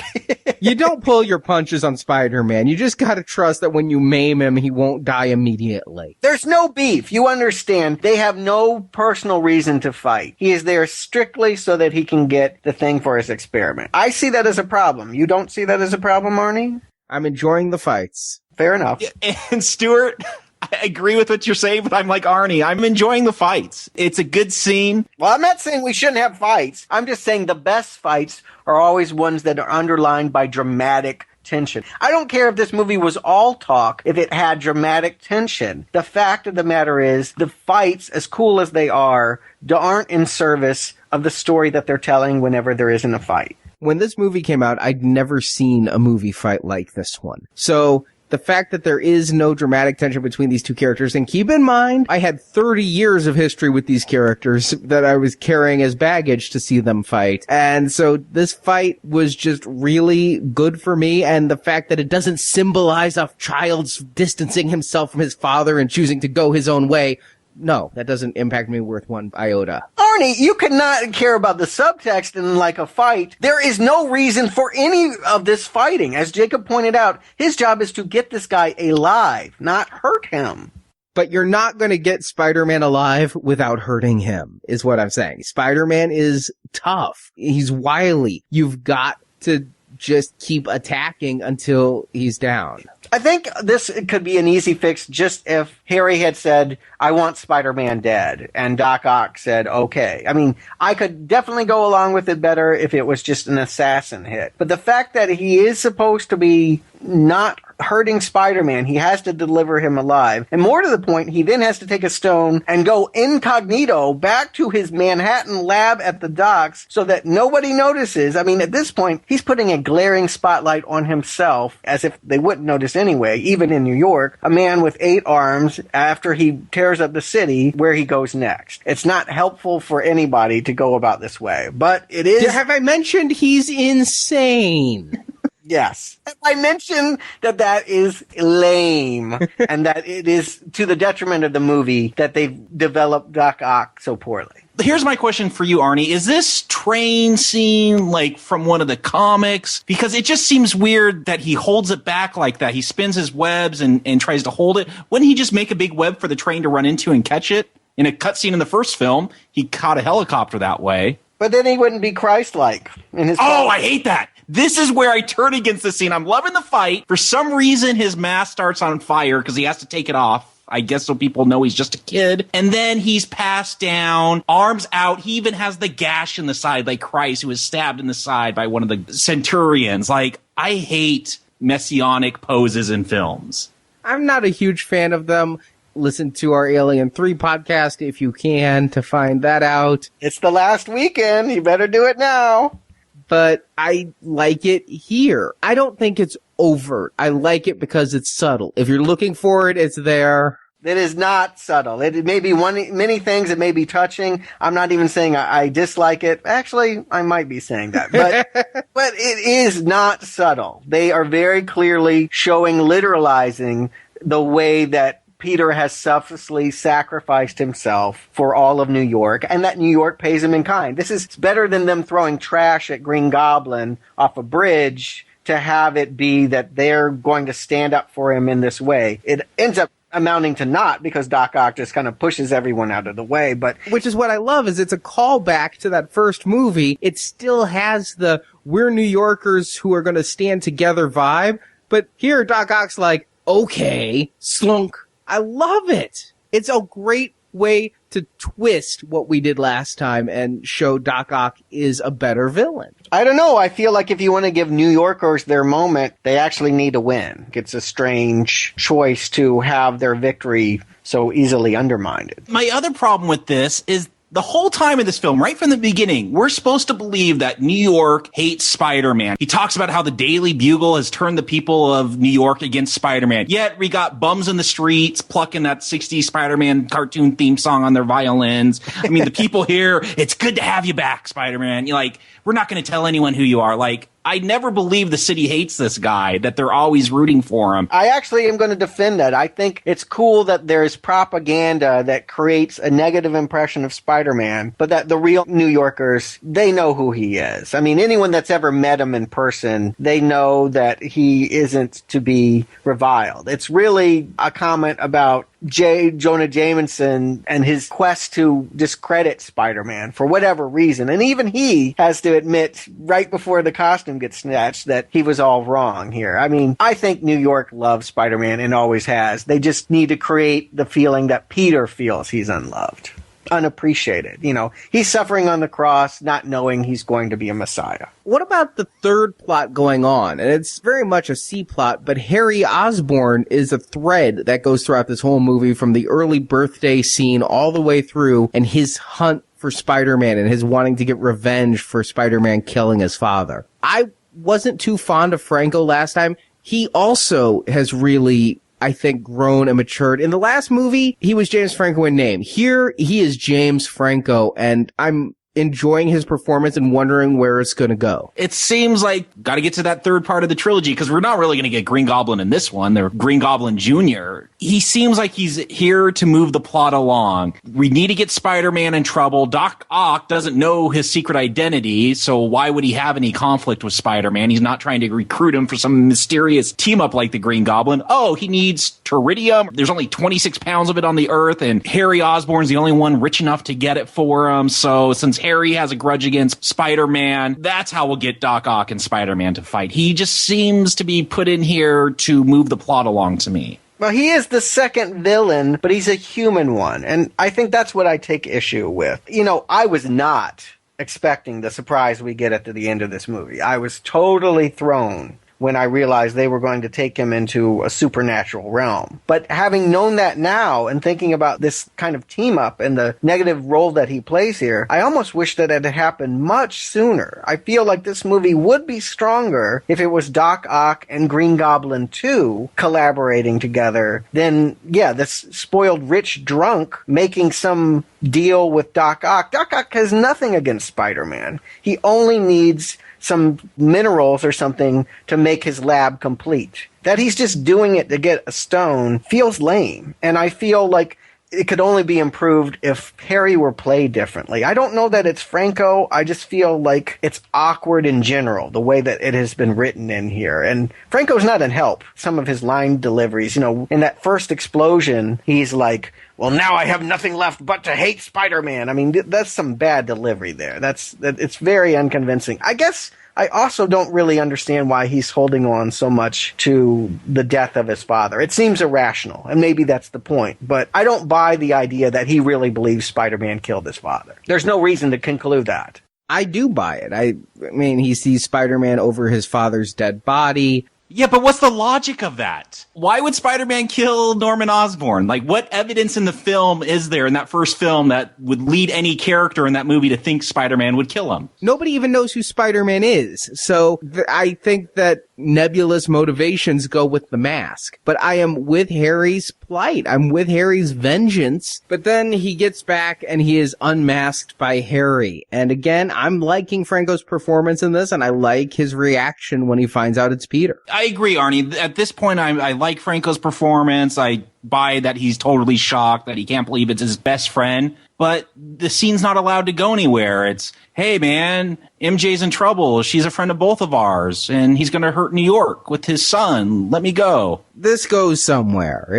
You don't pull your punches on Spider-Man. You just gotta trust that when you maim him, he won't die immediately. There's no beef. You understand. They have no personal reason to fight. He is there strictly so that he can get the thing for his experiment. I see that as a problem. You don't see that as a problem, Arnie? I'm enjoying the fights. Fair enough. And Stuart, I agree with what you're saying, but I'm like Arnie. I'm enjoying the fights. It's a good scene. Well, I'm not saying we shouldn't have fights. I'm just saying the best fights are always ones that are underlined by dramatic tension. I don't care if this movie was all talk, if it had dramatic tension. The fact of the matter is, the fights, as cool as they are, aren't in service of the story that they're telling whenever there isn't a fight. When this movie came out, I'd never seen a movie fight like this one. So the fact that there is no dramatic tension between these two characters, and keep in mind, I had 30 years of history with these characters that I was carrying as baggage to see them fight. And so this fight was just really good for me, and the fact that it doesn't symbolize a child's distancing himself from his father and choosing to go his own way. No, that doesn't impact me worth one iota. Arnie, you could not care about the subtext in like a fight. There is no reason for any of this fighting. As Jacob pointed out, his job is to get this guy alive, not hurt him. But you're not going to get Spider-Man alive without hurting him, is what I'm saying. Spider-Man is tough. He's wily. You've got to just keep attacking until he's down. I think this could be an easy fix just if Harry had said, I want Spider-Man dead, and Doc Ock said, okay. I mean, I could definitely go along with it better if it was just an assassin hit. But the fact that he is supposed to be not hurting Spider-Man, he has to deliver him alive. And more to the point, he then has to take a stone and go incognito back to his Manhattan lab at the docks so that nobody notices. I mean, at this point, he's putting a glaring spotlight on himself as if they wouldn't notice anyway, even in New York, a man with 8 arms after he tears up the city where he goes next. It's not helpful for anybody to go about this way, but it is... Have I mentioned he's insane? Yes. I mentioned that is lame and that it is to the detriment of the movie that they've developed Doc Ock so poorly. Here's my question for you, Arnie. Is this train scene like from one of the comics? Because it just seems weird that he holds it back like that. He spins his webs and tries to hold it. Wouldn't he just make a big web for the train to run into and catch it? In a cutscene in the first film, he caught a helicopter that way. But then he wouldn't be Christ-like in his... Oh, I hate that. This is where I turn against this scene. I'm loving the fight. For some reason, his mask starts on fire because he has to take it off. I guess so people know he's just a kid. And then he's passed down, arms out. He even has the gash in the side, like Christ, who was stabbed in the side by one of the centurions. Like, I hate messianic poses in films. I'm not a huge fan of them. Listen to our Alien 3 podcast if you can to find that out. It's the last weekend. You better do it now. But I like it here. I don't think it's overt. I like it because it's subtle. If you're looking for it, it's there. It is not subtle. It may be many things. It may be touching. I'm not even saying I dislike it. Actually, I might be saying that. But it is not subtle. They are very clearly showing, literalizing the way that Peter has selflessly sacrificed himself for all of New York, and that New York pays him in kind. This is better than them throwing trash at Green Goblin off a bridge to have it be that they're going to stand up for him in this way. It ends up amounting to not, because Doc Ock just kind of pushes everyone out of the way. But which is what I love, is it's a callback to that first movie. It still has the we're New Yorkers who are going to stand together vibe, but here Doc Ock's like, okay, slunk. I love it. It's a great way to twist what we did last time and show Doc Ock is a better villain. I don't know. I feel like if you want to give New Yorkers their moment, they actually need to win. It's a strange choice to have their victory so easily undermined. My other problem with this is the whole time in this film, right from the beginning, we're supposed to believe that New York hates Spider-Man. He talks about how the Daily Bugle has turned the people of New York against Spider-Man. Yet we got bums in the streets plucking that 60s Spider-Man cartoon theme song on their violins. I mean, the people here, it's good to have you back, Spider-Man. You're like, we're not going to tell anyone who you are. Like, I never believe the city hates this guy, that they're always rooting for him. I actually am going to defend that. I think it's cool that there's propaganda that creates a negative impression of Spider-Man, but that the real New Yorkers, they know who he is. I mean, anyone that's ever met him in person, they know that he isn't to be reviled. It's really a comment about J. Jonah Jameson and his quest to discredit Spider-Man for whatever reason. And even he has to admit right before the costume gets snatched that he was all wrong here. I mean, I think New York loves Spider-Man and always has. They just need to create the feeling that Peter feels he's unloved. unappreciated. You know, he's suffering on the cross, not knowing he's going to be a Messiah. What about the third plot going on? And it's very much a C plot, but Harry Osborn is a thread that goes throughout this whole movie from the early birthday scene all the way through, and his hunt for Spider-Man and his wanting to get revenge for Spider-Man killing his father. I wasn't too fond of Franco last time. He also has really, I think, grown and matured. In the last movie, he was James Franco in name. Here, he is James Franco, and I'm enjoying his performance and wondering where it's going to go. It seems like got to get to that third part of the trilogy because we're not really going to get Green Goblin in this one. They're Green Goblin Jr. He seems like he's here to move the plot along. We need to get Spider-Man in trouble. Doc Ock doesn't know his secret identity, so why would he have any conflict with Spider-Man? He's not trying to recruit him for some mysterious team-up like the Green Goblin. Oh, he needs Teridium. There's only 26 pounds of it on the Earth, and Harry Osborn's the only one rich enough to get it for him. So since Harry has a grudge against Spider-Man, that's how we'll get Doc Ock and Spider-Man to fight. He just seems to be put in here to move the plot along to me. Well, he is the second villain, but he's a human one. And I think that's what I take issue with. You know, I was not expecting the surprise we get at the end of this movie. I was totally thrown when I realized they were going to take him into a supernatural realm. But having known that now and thinking about this kind of team up and the negative role that he plays here, I almost wish that it had happened much sooner. I feel like this movie would be stronger if it was Doc Ock and Green Goblin 2 collaborating together than, this spoiled rich drunk making some deal with Doc Ock. Doc Ock has nothing against Spider-Man. He only needs some minerals or something to make his lab complete. That he's just doing it to get a stone feels lame. And I feel like it could only be improved if Harry were played differently. I don't know that it's Franco. I just feel like it's awkward in general, the way that it has been written in here. And Franco's not in help. Some of his line deliveries, in that first explosion, he's like, well, now I have nothing left but to hate Spider-Man. I mean, that's some bad delivery there. It's very unconvincing. I guess I also don't really understand why he's holding on so much to the death of his father. It seems irrational, and maybe that's the point. But I don't buy the idea that he really believes Spider-Man killed his father. There's no reason to conclude that. I do buy it. I mean, he sees Spider-Man over his father's dead body. Yeah, but what's the logic of that? Why would Spider-Man kill Norman Osborn? Like, what evidence in the film is there in that first film that would lead any character in that movie to think Spider-Man would kill him? Nobody even knows who Spider-Man is. So I think that Nebula's motivations go with the mask. But I am with Harry's plight. I'm with Harry's vengeance. But then he gets back and he is unmasked by Harry. And again, I'm liking Franco's performance in this, and I like his reaction when he finds out it's Peter. I agree, Arnie. At this point, I like Franco's performance. I buy that he's totally shocked, that he can't believe it's his best friend. But the scene's not allowed to go anywhere. It's, hey, man, MJ's in trouble. She's a friend of both of ours, and he's going to hurt New York with his son. Let me go. This goes somewhere.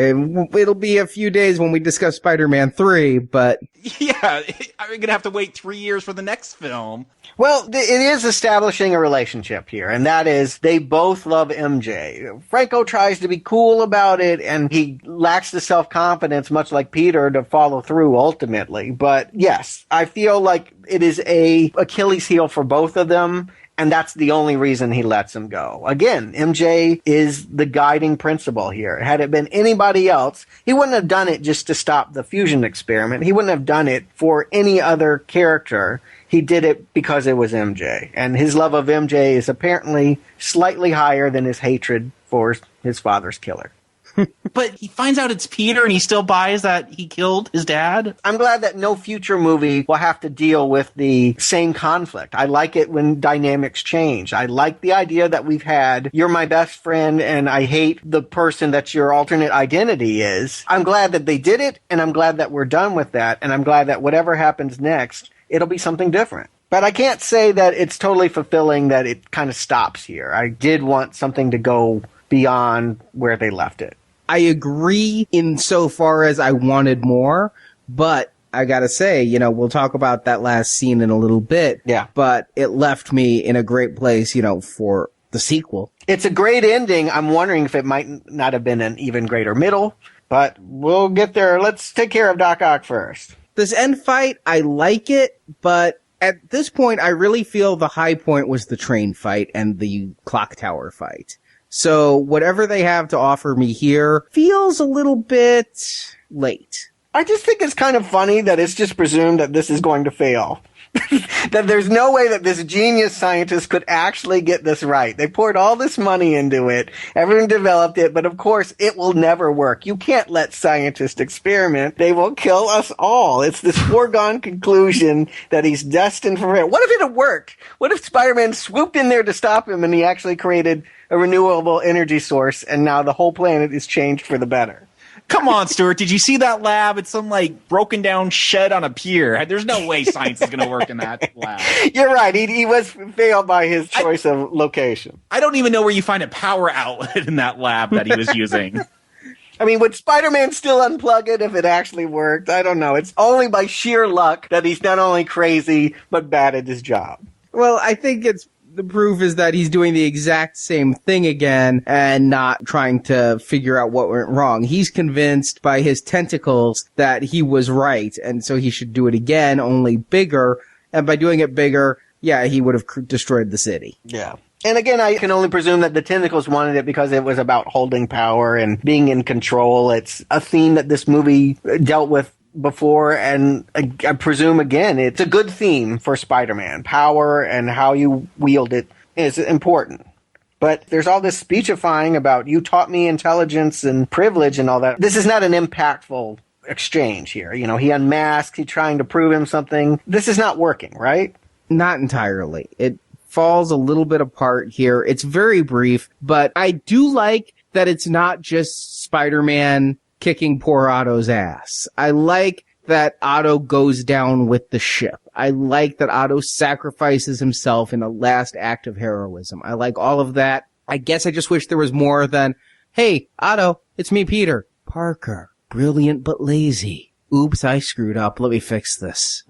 It'll be a few days when we discuss Spider-Man 3, but... Yeah, I'm going to have to wait 3 years for the next film. Well, it is establishing a relationship here, and that is they both love MJ. Franco tries to be cool about it, and he lacks the self-confidence, much like Peter, to follow through ultimately. But yes, I feel like it is a Achilles heel for both of them, and that's the only reason he lets him go. Again, MJ is the guiding principle here. Had it been anybody else, he wouldn't have done it just to stop the fusion experiment. He wouldn't have done it for any other character. He did it because it was MJ. And his love of MJ is apparently slightly higher than his hatred for his father's killer. But he finds out it's Peter and he still buys that he killed his dad? I'm glad that no future movie will have to deal with the same conflict. I like it when dynamics change. I like the idea that we've had, you're my best friend and I hate the person that your alternate identity is. I'm glad that they did it, and I'm glad that we're done with that, and I'm glad that whatever happens next, it'll be something different. But I can't say that it's totally fulfilling that it kind of stops here. I did want something to go beyond where they left it. I agree insofar as I wanted more, but I gotta say, we'll talk about that last scene in a little bit. Yeah. But it left me in a great place, for the sequel. It's a great ending. I'm wondering if it might not have been an even greater middle, but we'll get there. Let's take care of Doc Ock first. This end fight, I like it, but at this point, I really feel the high point was the train fight and the clock tower fight. So whatever they have to offer me here feels a little bit late. I just think it's kind of funny that it's just presumed that this is going to fail. That there's no way that this genius scientist could actually get this right. They poured all this money into it. Everyone developed it, but of course it will never work. You can't let scientists experiment. They will kill us all. It's this foregone conclusion that he's destined for failure. What if it had worked? What if Spider-Man swooped in there to stop him and he actually created a renewable energy source and now the whole planet is changed for the better? Come on, Stuart. Did you see that lab? It's some, like, broken down shed on a pier. There's no way science is going to work in that lab. You're right. He was failed by his choice of location. I don't even know where you find a power outlet in that lab that he was using. I mean, would Spider-Man still unplug it if it actually worked? I don't know. It's only by sheer luck that he's not only crazy, but bad at his job. Well, I think the proof is that he's doing the exact same thing again and not trying to figure out what went wrong. He's convinced by his tentacles that he was right, and so he should do it again, only bigger. And by doing it bigger, yeah, he would have destroyed the city. Yeah. And again, I can only presume that the tentacles wanted it because it was about holding power and being in control. It's a theme that this movie dealt with before, and I presume, again, it's a good theme for Spider-Man. Power and how you wield it is important. But there's all this speechifying about, you taught me intelligence and privilege and all that. This is not an impactful exchange here. You know, he unmasked, he's trying to prove him something. This is not working, right? Not entirely. It falls a little bit apart here. It's very brief, but I do like that it's not just Spider-Man kicking poor Otto's ass. I like that Otto goes down with the ship. I like that Otto sacrifices himself in a last act of heroism. I like all of that. I guess I just wish there was more than, hey, Otto, it's me, Peter. Parker, brilliant but lazy. Oops, I screwed up. Let me fix this.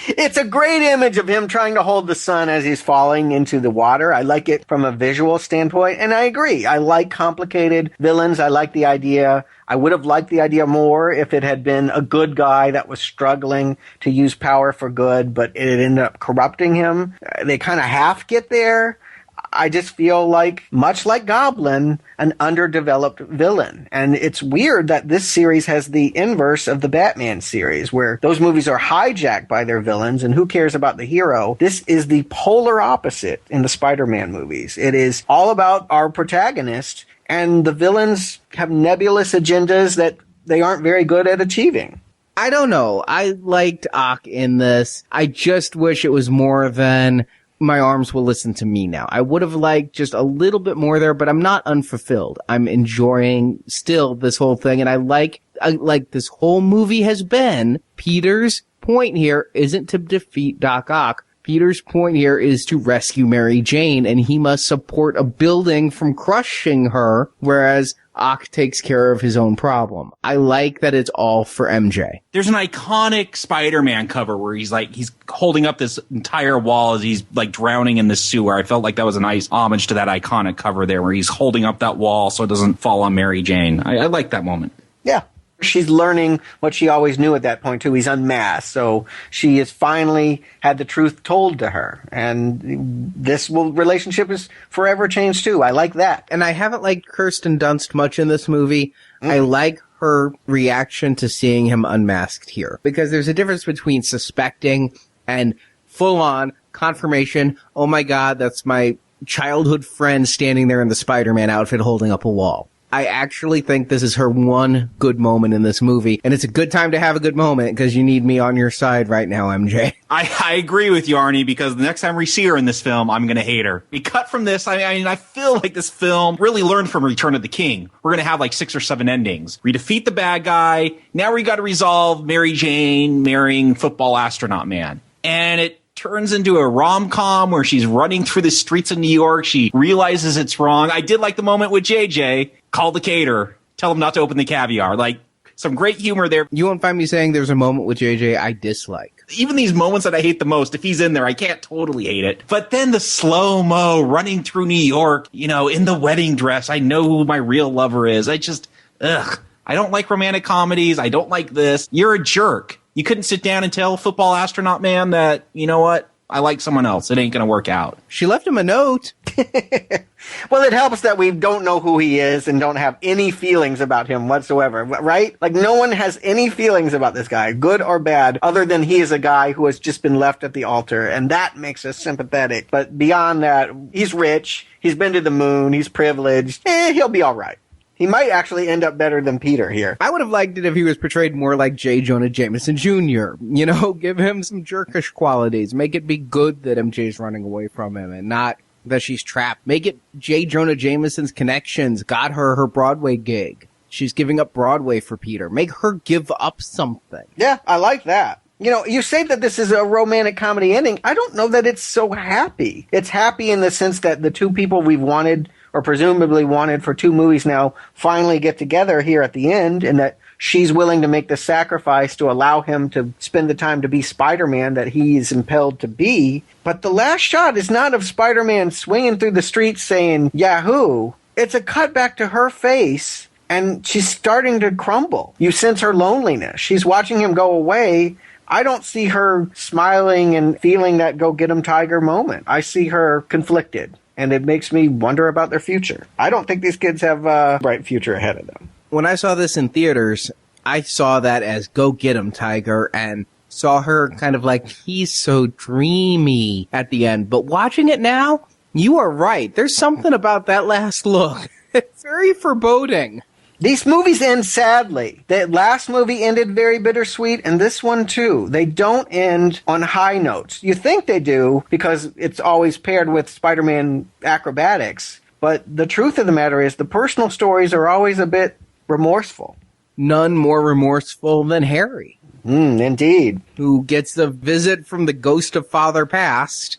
It's a great image of him trying to hold the sun as he's falling into the water. I like it from a visual standpoint, and I agree. I like complicated villains. I like the idea. I would have liked the idea more if it had been a good guy that was struggling to use power for good, but it ended up corrupting him. They kind of half get there. I just feel like, much like Goblin, an underdeveloped villain. And it's weird that this series has the inverse of the Batman series, where those movies are hijacked by their villains, and who cares about the hero? This is the polar opposite in the Spider-Man movies. It is all about our protagonist, and the villains have nebulous agendas that they aren't very good at achieving. I don't know. I liked Ock in this. I just wish it was more than my arms will listen to me now. I would have liked just a little bit more there, but I'm not unfulfilled. I'm enjoying still this whole thing, and I like this whole movie has been. Peter's point here isn't to defeat Doc Ock. Peter's point here is to rescue Mary Jane, and he must support a building from crushing her, whereas Ock takes care of his own problem. I like that it's all for MJ. There's an iconic Spider-Man cover where he's holding up this entire wall as he's like drowning in the sewer. I felt like that was a nice homage to that iconic cover there where he's holding up that wall so it doesn't fall on Mary Jane. I like that moment. Yeah. She's learning what she always knew at that point, too. He's unmasked. So she has finally had the truth told to her. And this relationship is forever changed, too. I like that. And I haven't liked Kirsten Dunst much in this movie. I like her reaction to seeing him unmasked here. Because there's a difference between suspecting and full-on confirmation. Oh, my God, that's my childhood friend standing there in the Spider-Man outfit holding up a wall. I actually think this is her one good moment in this movie, and it's a good time to have a good moment because you need me on your side right now, MJ. I agree with you, Arnie, because the next time we see her in this film, I'm going to hate her. We cut from this. I feel like this film really learned from Return of the King. We're going to have like 6 or 7 endings. We defeat the bad guy. Now we got to resolve Mary Jane marrying football astronaut man. And it turns into a rom-com where she's running through the streets of New York. She realizes it's wrong. I did like the moment with JJ. Call the caterer. Tell him not to open the caviar. Like, some great humor there. You won't find me saying there's a moment with JJ I dislike. Even these moments that I hate the most, if he's in there, I can't totally hate it. But then the slow-mo running through New York, in the wedding dress. I know who my real lover is. I don't like romantic comedies. I don't like this. You're a jerk. You couldn't sit down and tell football astronaut man that, you know what? I like someone else. It ain't going to work out. She left him a note. Well, it helps that we don't know who he is and don't have any feelings about him whatsoever, right? Like, no one has any feelings about this guy, good or bad, other than he is a guy who has just been left at the altar, and that makes us sympathetic. But beyond that, he's rich, he's been to the moon, he's privileged, he'll be all right. He might actually end up better than Peter here. I would have liked it if he was portrayed more like J. Jonah Jameson Jr. You know, give him some jerkish qualities. Make it be good that MJ's running away from him and not that she's trapped. Make it J. Jonah Jameson's connections got her Broadway gig. She's giving up Broadway for Peter. Make her give up something. Yeah, I like that. You know, you say that this is a romantic comedy ending. I don't know that it's so happy. It's happy in the sense that the two people we've wanted, or presumably wanted for 2 movies now, finally get together here at the end, and that she's willing to make the sacrifice to allow him to spend the time to be Spider-Man that he is impelled to be. But the last shot is not of Spider-Man swinging through the streets saying, Yahoo! It's a cut back to her face, and she's starting to crumble. You sense her loneliness. She's watching him go away. I don't see her smiling and feeling that go get 'em tiger moment. I see her conflicted. And it makes me wonder about their future. I don't think these kids have a bright future ahead of them. When I saw this in theaters, I saw that as go get him, Tiger, and saw her kind of like, he's so dreamy at the end. But watching it now, you are right. There's something about that last look. It's very foreboding. These movies end sadly. The last movie ended very bittersweet, and this one too. They don't end on high notes. You think they do, because it's always paired with Spider-Man acrobatics. But the truth of the matter is the personal stories are always a bit remorseful. None more remorseful than Harry. Indeed. Who gets the visit from the ghost of Father Past.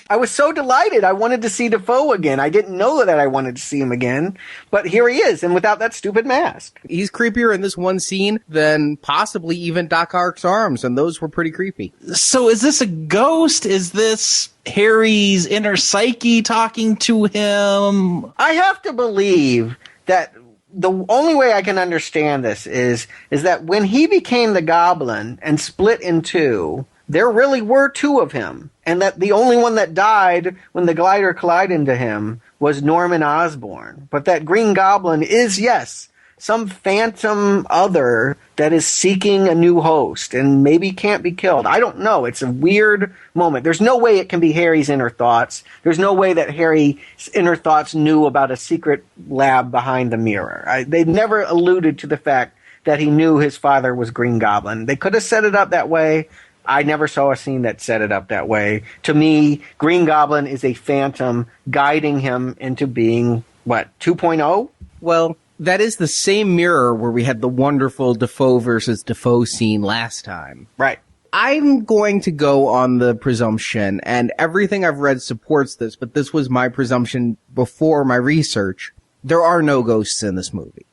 I was so delighted. I wanted to see Defoe again. I didn't know that I wanted to see him again. But here he is, and without that stupid mask. He's creepier in this one scene than possibly even Doc Ock's arms, and those were pretty creepy. So is this a ghost? Is this Harry's inner psyche talking to him? I have to believe that the only way I can understand this is that when he became the Goblin and split in 2, there really were 2 of him, and that the only one that died when the glider collided into him was Norman Osborn. But that Green Goblin is, yes, some phantom other that is seeking a new host and maybe can't be killed. I don't know. It's a weird moment. There's no way it can be Harry's inner thoughts. There's no way that Harry's inner thoughts knew about a secret lab behind the mirror. They never alluded to the fact that he knew his father was Green Goblin. They could have set it up that way. I never saw a scene that set it up that way. To me, Green Goblin is a phantom guiding him into being, 2.0? Well, that is the same mirror where we had the wonderful Defoe versus Defoe scene last time. Right. I'm going to go on the presumption, and everything I've read supports this, but this was my presumption before my research. There are no ghosts in this movie.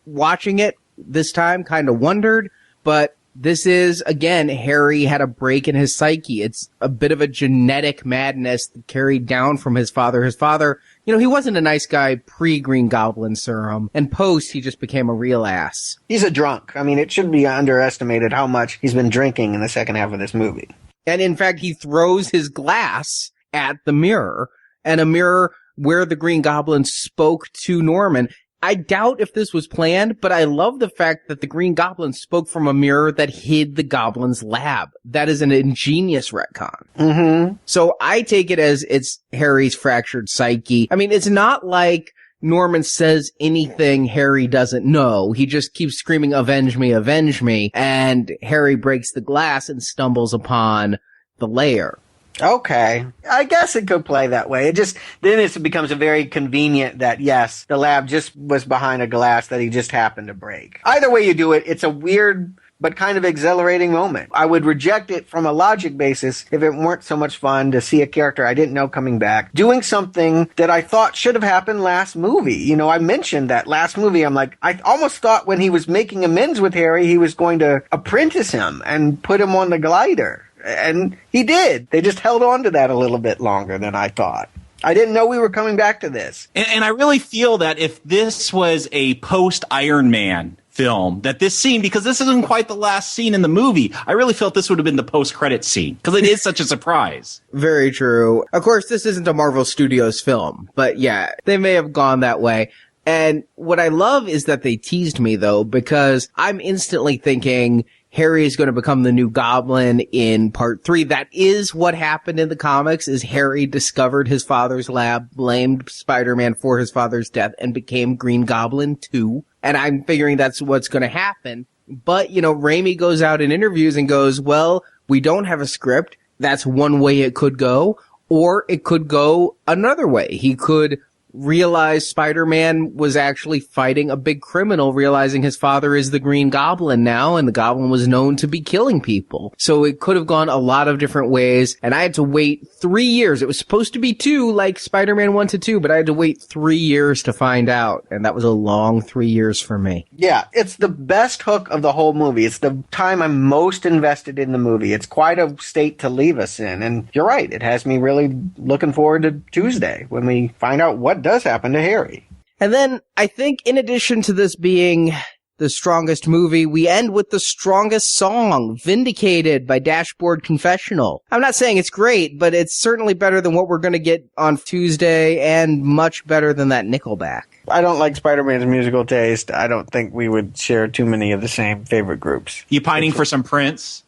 Watching it this time, kind of wondered, but this is, again, Harry had a break in his psyche. It's a bit of a genetic madness carried down from his father. His father, he wasn't a nice guy pre-Green Goblin serum, and post, he just became a real ass. He's a drunk. I mean, it shouldn't be underestimated how much he's been drinking in the second half of this movie. And in fact, he throws his glass at the mirror, and a mirror where the Green Goblin spoke to Norman. I doubt if this was planned, but I love the fact that the Green Goblin spoke from a mirror that hid the Goblin's lab. That is an ingenious retcon. Mm-hmm. So I take it as it's Harry's fractured psyche. I mean, it's not like Norman says anything Harry doesn't know. He just keeps screaming, avenge me, and Harry breaks the glass and stumbles upon the lair. Okay. I guess it could play that way. Then it becomes a very convenient that, yes, the lab just was behind a glass that he just happened to break. Either way you do it, it's a weird but kind of exhilarating moment. I would reject it from a logic basis if it weren't so much fun to see a character I didn't know coming back doing something that I thought should have happened last movie. I mentioned that last movie. I'm like, I almost thought when he was making amends with Harry, he was going to apprentice him and put him on the glider. And he did. They just held on to that a little bit longer than I thought. I didn't know we were coming back to this. And I really feel that if this was a post-Iron Man film, that this scene, because this isn't quite the last scene in the movie, I really felt this would have been the post-credit scene, because it is such a surprise. Very true. Of course, this isn't a Marvel Studios film, but yeah, they may have gone that way. And what I love is that they teased me, though, because I'm instantly thinking Harry is going to become the new Goblin in part 3. That is what happened in the comics, is Harry discovered his father's lab, blamed Spider-Man for his father's death, and became Green Goblin 2. And I'm figuring that's what's going to happen. But, you know, Raimi goes out in interviews and goes, well, we don't have a script. That's one way it could go. Or it could go another way. He could realize Spider-Man was actually fighting a big criminal, realizing his father is the Green Goblin now, and the Goblin was known to be killing people. So it could have gone a lot of different ways, and I had to wait 3 years. It was supposed to be 2, like Spider-Man 1 to 2, but I had to wait 3 years to find out, and that was a long 3 years for me. Yeah, it's the best hook of the whole movie. It's the time I'm most invested in the movie. It's quite a state to leave us in, and you're right, it has me really looking forward to Tuesday when we find out what does happen to Harry. And then I think in addition to this being the strongest movie, we end with the strongest song, Vindicated by Dashboard Confessional. I'm not saying it's great, but it's certainly better than what we're going to get on Tuesday and much better than that Nickelback. I don't like Spider-Man's musical taste. I don't think we would share too many of the same favorite groups. You pining for some Prince?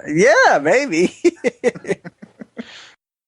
Yeah, maybe.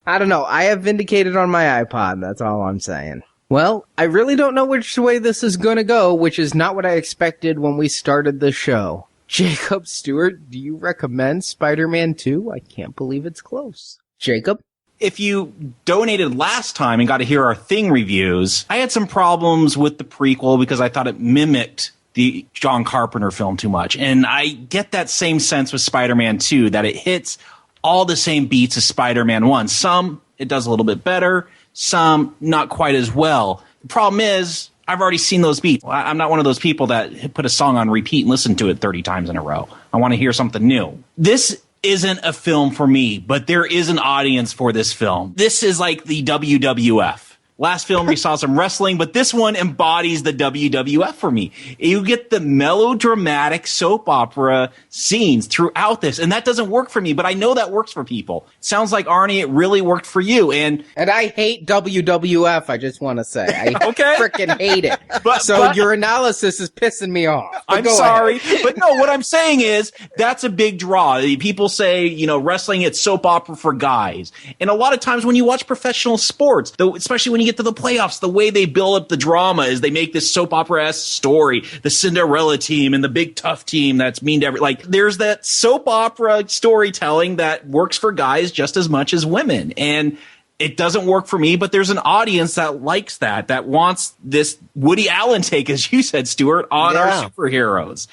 I don't know. I have Vindicated on my iPod. That's all I'm saying. Well, I really don't know which way this is going to go, which is not what I expected when we started the show. Jacob, Stuart, do you recommend Spider-Man 2? I can't believe it's close. Jacob? If you donated last time and got to hear our Thing reviews, I had some problems with the prequel because I thought it mimicked the John Carpenter film too much. And I get that same sense with Spider-Man 2, that it hits all the same beats as Spider-Man 1. Some it does a little bit better, some not quite as well. The problem is, I've already seen those beats. I'm not one of those people that put a song on repeat and listen to it 30 times in a row. I want to hear something new. This isn't a film for me, but there is an audience for this film. This is like the WWF. Last film, we saw some wrestling, but this one embodies the WWF for me. You get the melodramatic soap opera scenes throughout this, and that doesn't work for me, but I know that works for people. Sounds like, Arnie, it really worked for you. And I hate WWF, I just want to say. I okay. Freaking hate it. But your analysis is pissing me off. I'm sorry. But no, what I'm saying is that's a big draw. People say, you know, wrestling, it's soap opera for guys. And a lot of times when you watch professional sports, especially when you get to the playoffs, the way they build up the drama is they make this soap opera-esque story, the Cinderella team and the big tough team that's mean to like, there's that soap opera storytelling that works for guys just as much as women. And it doesn't work for me, but there's an audience that likes that wants this Woody Allen take, as you said, Stuart, on our superheroes.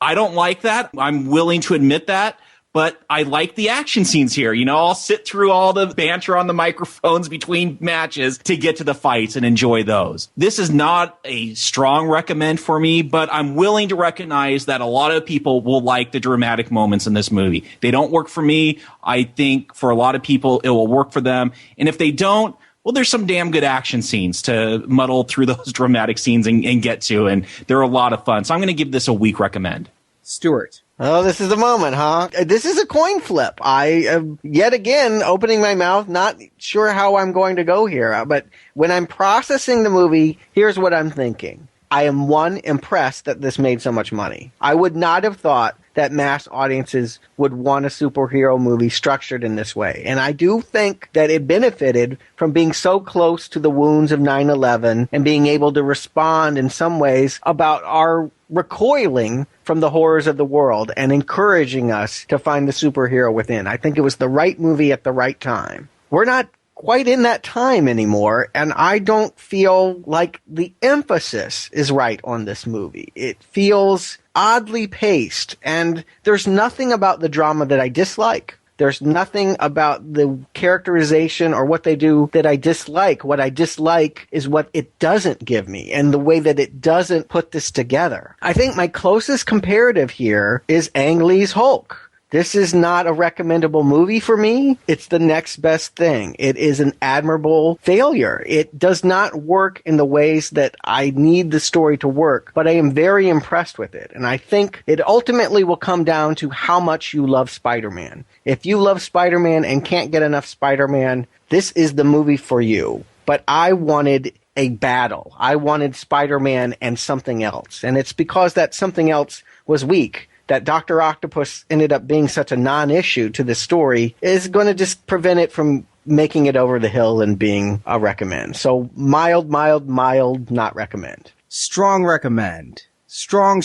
I don't like that. I'm willing to admit that. But I like the action scenes here. You know, I'll sit through all the banter on the microphones between matches to get to the fights and enjoy those. This is not a strong recommend for me, but I'm willing to recognize that a lot of people will like the dramatic moments in this movie. They don't work for me. I think for a lot of people, it will work for them. And if they don't, well, there's some damn good action scenes to muddle through those dramatic scenes and get to, and they're a lot of fun. So I'm going to give this a weak recommend. Stuart. Oh, this is the moment, huh? This is a coin flip. I am yet again opening my mouth, not sure how I'm going to go here. But when I'm processing the movie, here's what I'm thinking. I am, one, impressed that this made so much money. I would not have thought that mass audiences would want a superhero movie structured in this way. And I do think that it benefited from being so close to the wounds of 9/11 and being able to respond in some ways about our recoiling from the horrors of the world and encouraging us to find the superhero within. I think it was the right movie at the right time. We're not quite in that time anymore, and I don't feel like the emphasis is right on this movie. It feels oddly paced, and there's nothing about the drama that I dislike. There's nothing about the characterization or what they do that I dislike. What I dislike is what it doesn't give me and the way that it doesn't put this together. I think my closest comparative here is Ang Lee's Hulk. This is not a recommendable movie for me. It's the next best thing. It is an admirable failure. It does not work in the ways that I need the story to work, but I am very impressed with it. And I think it ultimately will come down to how much you love Spider-Man. If you love Spider-Man and can't get enough Spider-Man, this is the movie for you. But I wanted a battle. I wanted Spider-Man and something else. And it's because that something else was weak that Doctor Octopus ended up being such a non-issue to the story is going to just prevent it from making it over the hill and being a recommend. So mild, not recommend. Strong recommend. Strong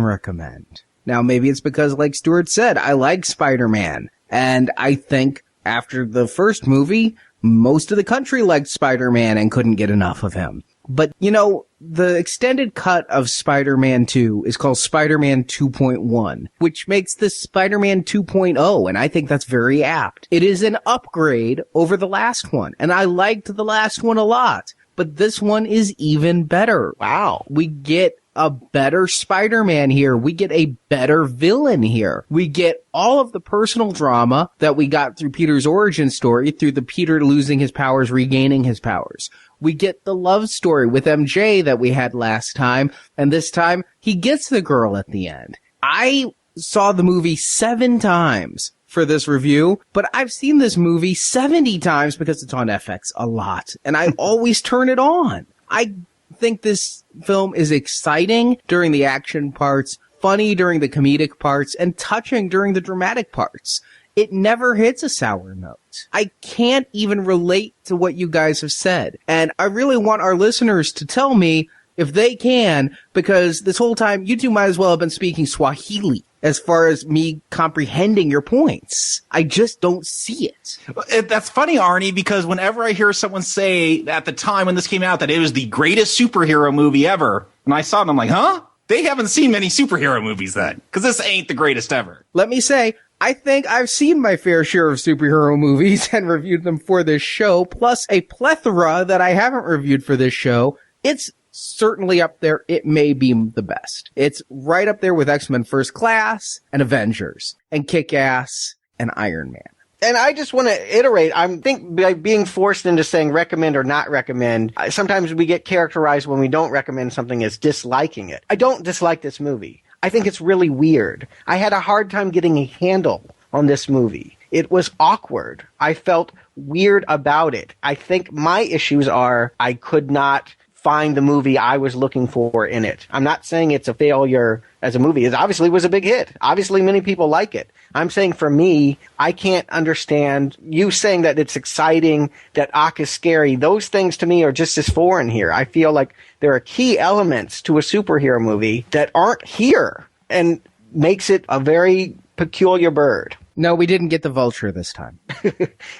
recommend. Now, maybe it's because, like Stuart said, I like Spider-Man. And I think after the first movie, most of the country liked Spider-Man and couldn't get enough of him. But, you know, the extended cut of Spider-Man 2 is called Spider-Man 2.1, which makes this Spider-Man 2.0, and I think that's very apt. It is an upgrade over the last one, and I liked the last one a lot, but this one is even better. Wow. We get a better Spider-Man here. We get a better villain here. We get all of the personal drama that we got through Peter's origin story, through the Peter losing his powers, regaining his powers. We get the love story with MJ that we had last time, and this time he gets the girl at the end. I saw the movie 7 times for this review, but I've seen this movie 70 times because it's on FX a lot, and I always turn it on. I think this film is exciting during the action parts, funny during the comedic parts, and touching during the dramatic parts. It never hits a sour note. I can't even relate to what you guys have said. And I really want our listeners to tell me if they can, because this whole time you two might as well have been speaking Swahili as far as me comprehending your points. I just don't see it. That's funny, Arnie, because whenever I hear someone say at the time when this came out that it was the greatest superhero movie ever, and I saw it, I'm like, huh? They haven't seen many superhero movies then, because this ain't the greatest ever. Let me say, I think I've seen my fair share of superhero movies and reviewed them for this show, plus a plethora that I haven't reviewed for this show. It's certainly up there. It may be the best. It's right up there with X-Men First Class and Avengers and Kick-Ass and Iron Man. And I just want to iterate. I think by being forced into saying recommend or not recommend, sometimes we get characterized when we don't recommend something as disliking it. I don't dislike this movie. I think it's really weird. I had a hard time getting a handle on this movie. It was awkward. I felt weird about it. I think my issues are I could not find the movie I was looking for in it. I'm not saying it's a failure as a movie. It obviously was a big hit. Obviously many people like it. I'm saying for me, I can't understand you saying that it's exciting, that Ock is scary. Those things to me are just as foreign here. I feel like there are key elements to a superhero movie that aren't here and makes it a very peculiar bird. No, we didn't get the Vulture this time.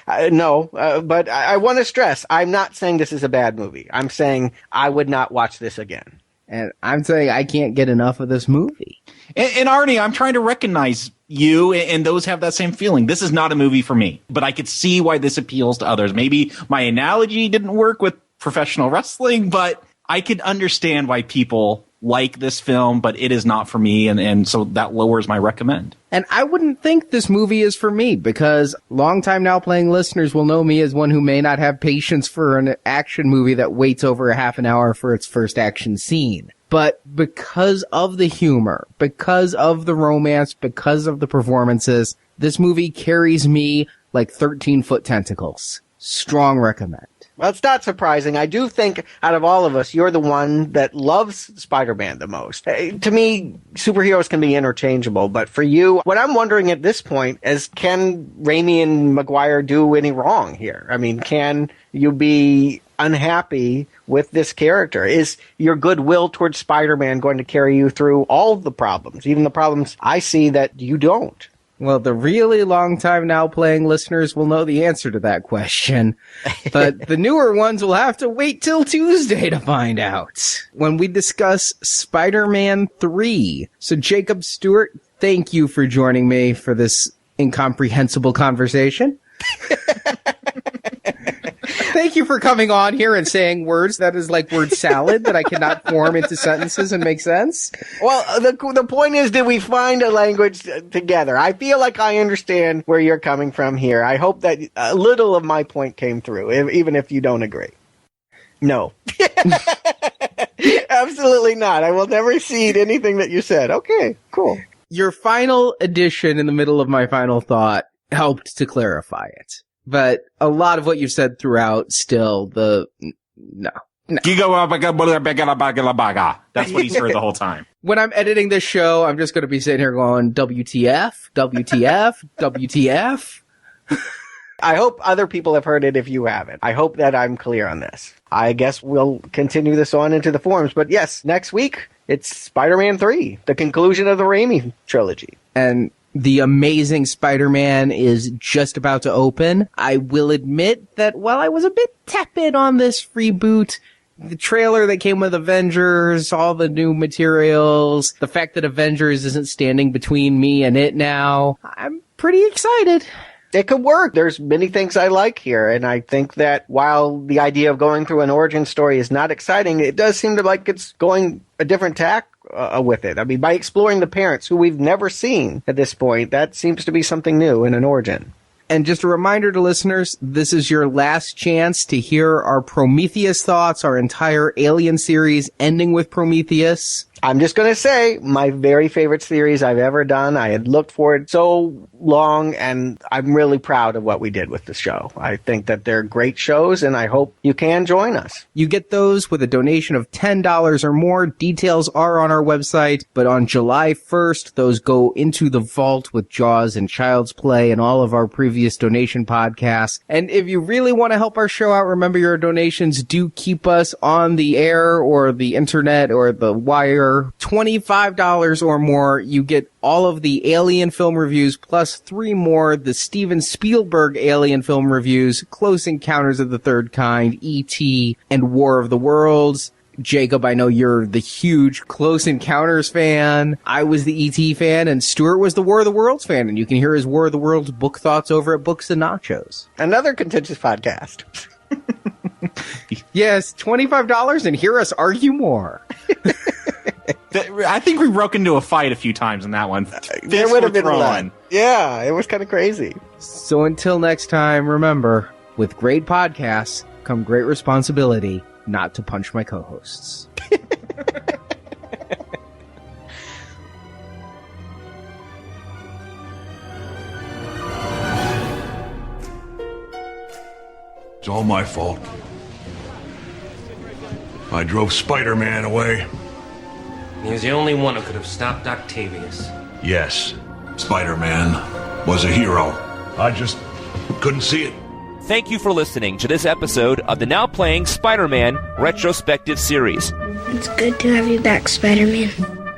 But I want to stress, I'm not saying this is a bad movie. I'm saying I would not watch this again. And I'm saying I can't get enough of this movie. And Arnie, I'm trying to recognize you, and those have that same feeling. This is not a movie for me, but I could see why this appeals to others. Maybe my analogy didn't work with professional wrestling, but I could understand why people like this film, but it is not for me, and so that lowers my recommend. And I wouldn't think this movie is for me, because long-time Now Playing listeners will know me as one who may not have patience for an action movie that waits over a half an hour for its first action scene. But because of the humor, because of the romance, because of the performances, this movie carries me like 13-foot tentacles. Strong recommend. Well, it's not surprising. I do think out of all of us, you're the one that loves Spider-Man the most. To me, superheroes can be interchangeable, but for you, what I'm wondering at this point is, can Raimi and Maguire do any wrong here? I mean, can you be unhappy with this character? Is your goodwill towards Spider-Man going to carry you through all of the problems, even the problems I see that you don't? Well, the really long time Now Playing listeners will know the answer to that question, but the newer ones will have to wait till Tuesday to find out when we discuss Spider-Man 3. So Jakob, Stuart, thank you for joining me for this incomprehensible conversation. Thank you for coming on here and saying words that is like word salad that I cannot form into sentences and make sense. Well, the point is, did we find a language together? I feel like I understand where you're coming from here. I hope that a little of my point came through, even if you don't agree. No. Absolutely not. I will never cede anything that you said. Okay, cool. Your final addition in the middle of my final thought helped to clarify it. But a lot of what you've said throughout still no. That's what he's heard the whole time. When I'm editing this show, I'm just going to be sitting here going, WTF, WTF, WTF. I hope other people have heard it if you haven't. I hope that I'm clear on this. I guess we'll continue this on into the forums. But yes, next week, it's Spider-Man 3, the conclusion of the Raimi trilogy. And The Amazing Spider-Man is just about to open. I will admit that while I was a bit tepid on this reboot, the trailer that came with Avengers, all the new materials, the fact that Avengers isn't standing between me and it now, I'm pretty excited. It could work. There's many things I like here, and I think that while the idea of going through an origin story is not exciting, it does seem to like it's going a different tack with it. I mean, by exploring the parents, who we've never seen at this point, that seems to be something new in an origin. And just a reminder to listeners, this is your last chance to hear our Prometheus thoughts, our entire Alien series ending with Prometheus. I'm just going to say, my very favorite series I've ever done. I had looked for it so long, and I'm really proud of what we did with the show. I think that they're great shows, and I hope you can join us. You get those with a donation of $10 or more. Details are on our website, but on July 1st, those go into the vault with Jaws and Child's Play and all of our previous donation podcasts. And if you really want to help our show out, remember your donations do keep us on the air or the internet or the wire. $25 or more, you get all of the Alien film reviews plus 3 more, the Steven Spielberg Alien film reviews, Close Encounters of the Third Kind, E.T., and War of the Worlds. Jacob, I know you're the huge Close Encounters fan. I was the E.T. fan, and Stuart was the War of the Worlds fan, and you can hear his War of the Worlds book thoughts over at Books and Nachos. Another contentious podcast. Yes, $25 and hear us argue more. I think we broke into a fight a few times in that one. There would have been one. Yeah, it was kind of crazy. So until next time, remember, with great podcasts come great responsibility not to punch my co-hosts. It's all my fault. I drove Spider-Man away. He was the only one who could have stopped Octavius. Yes, Spider-Man was a hero. I just couldn't see it. Thank you for listening to this episode of the Now Playing Spider-Man Retrospective Series. It's good to have you back, Spider-Man.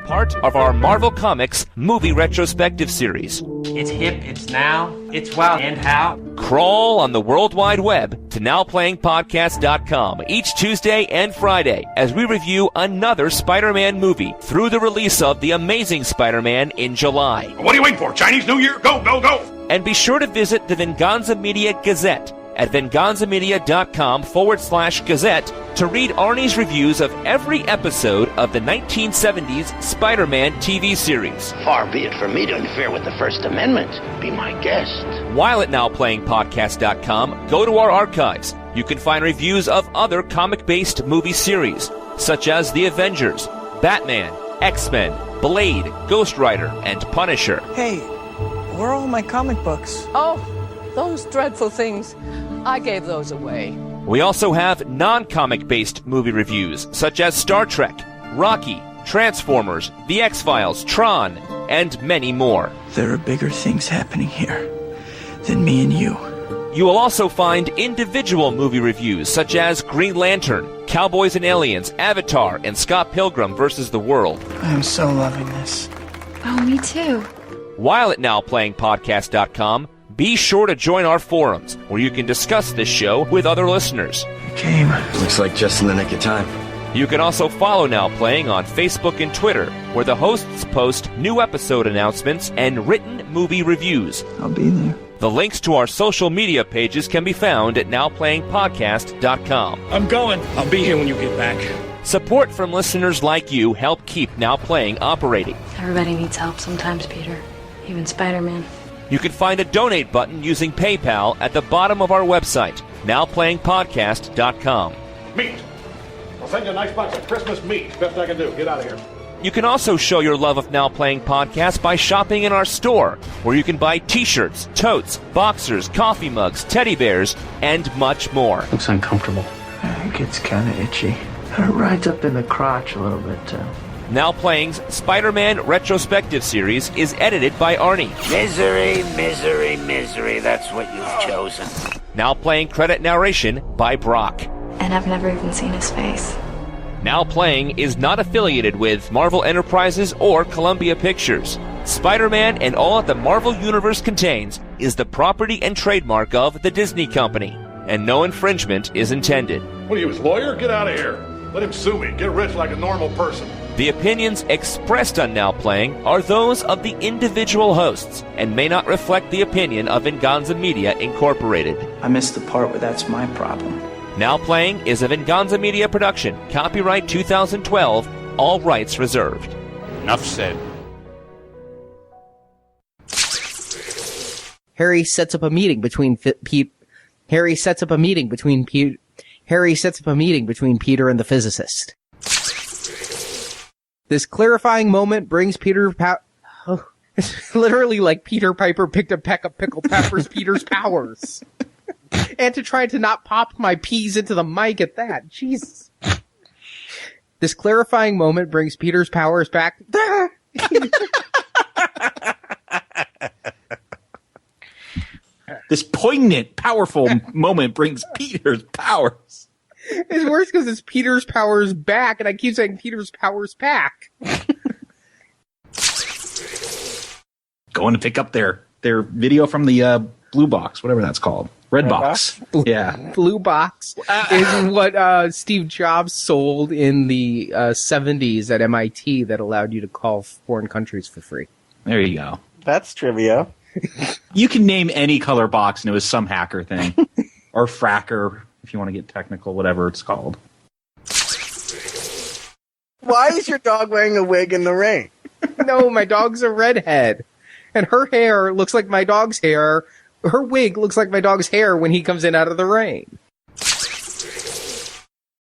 Part of our Marvel Comics Movie Retrospective Series. It's hip, it's now, it's wow, and how. Crawl on the World Wide Web to NowPlayingPodcast.com each Tuesday and Friday as we review another Spider-Man movie through the release of The Amazing Spider-Man in July. What are you waiting for? Chinese New Year? Go, go, go! And be sure to visit the Venganza Media Gazette at venganzamedia.com/Gazette to read Arnie's reviews of every episode of the 1970s Spider-Man TV series. Far be it from me to interfere with the First Amendment. Be my guest. While at NowPlayingPodcast.com, go to our archives. You can find reviews of other comic-based movie series, such as The Avengers, Batman, X-Men, Blade, Ghost Rider, and Punisher. Hey, where are all my comic books? Oh, those dreadful things. I gave those away. We also have non-comic based movie reviews, such as Star Trek, Rocky, Transformers, The X-Files, Tron, and many more. There are bigger things happening here than me and you. You will also find individual movie reviews, such as Green Lantern, Cowboys and Aliens, Avatar, and Scott Pilgrim vs. the World. I am so loving this. Oh, me too. While at NowPlayingPodcast.com, be sure to join our forums, where you can discuss this show with other listeners. Came. Looks like just in the nick of time. You can also follow Now Playing on Facebook and Twitter, where the hosts post new episode announcements and written movie reviews. I'll be there. The links to our social media pages can be found at nowplayingpodcast.com. I'm going. I'll be here when you get back. Support from listeners like you help keep Now Playing operating. Everybody needs help sometimes, Peter. Even Spider-Man. You can find a donate button using PayPal at the bottom of our website, nowplayingpodcast.com. Meat. I'll send you a nice box of Christmas meat. Best I can do. Get out of here. You can also show your love of Now Playing Podcast by shopping in our store, where you can buy t-shirts, totes, boxers, coffee mugs, teddy bears, and much more. Looks uncomfortable. It gets kind of itchy. It rides up in the crotch a little bit, too. Now Playing's Spider-Man Retrospective Series is edited by Arnie. Misery, misery, misery. That's what you've chosen. Now Playing credit narration by Brock. And I've never even seen his face. Now Playing is not affiliated with Marvel Enterprises or Columbia Pictures. Spider-Man and all that the Marvel Universe contains is the property and trademark of the Disney Company, and no infringement is intended. What are you, his lawyer? Get out of here. Let him sue me. Get rich like a normal person. The opinions expressed on Now Playing are those of the individual hosts and may not reflect the opinion of Venganza Media Incorporated. I missed the part where that's my problem. Now Playing is a Venganza Media production. Copyright 2012. All rights reserved. Enough said. Harry sets up a meeting between Harry sets up a meeting between Peter and the physicist. This clarifying moment brings it's literally like Peter Piper picked a peck of pickled peppers, Peter's powers. And to try to not pop my peas into the mic at that. Jesus. This clarifying moment brings Peter's powers back. This poignant, powerful moment brings Peter's powers. It's worse because it's Peter's powers back, and I keep saying Peter's powers back. Going to pick up their video from the blue box, whatever that's called. Red box. Yeah. Blue box is what Steve Jobs sold in the 70s at MIT that allowed you to call foreign countries for free. There you go. That's trivia. You can name any color box and it was some hacker thing. Or fracker, if you want to get technical, whatever it's called. Why is your dog wearing a wig in the rain? No, my dog's a redhead. And her hair looks like my dog's hair. Her wig looks like my dog's hair when he comes in out of the rain.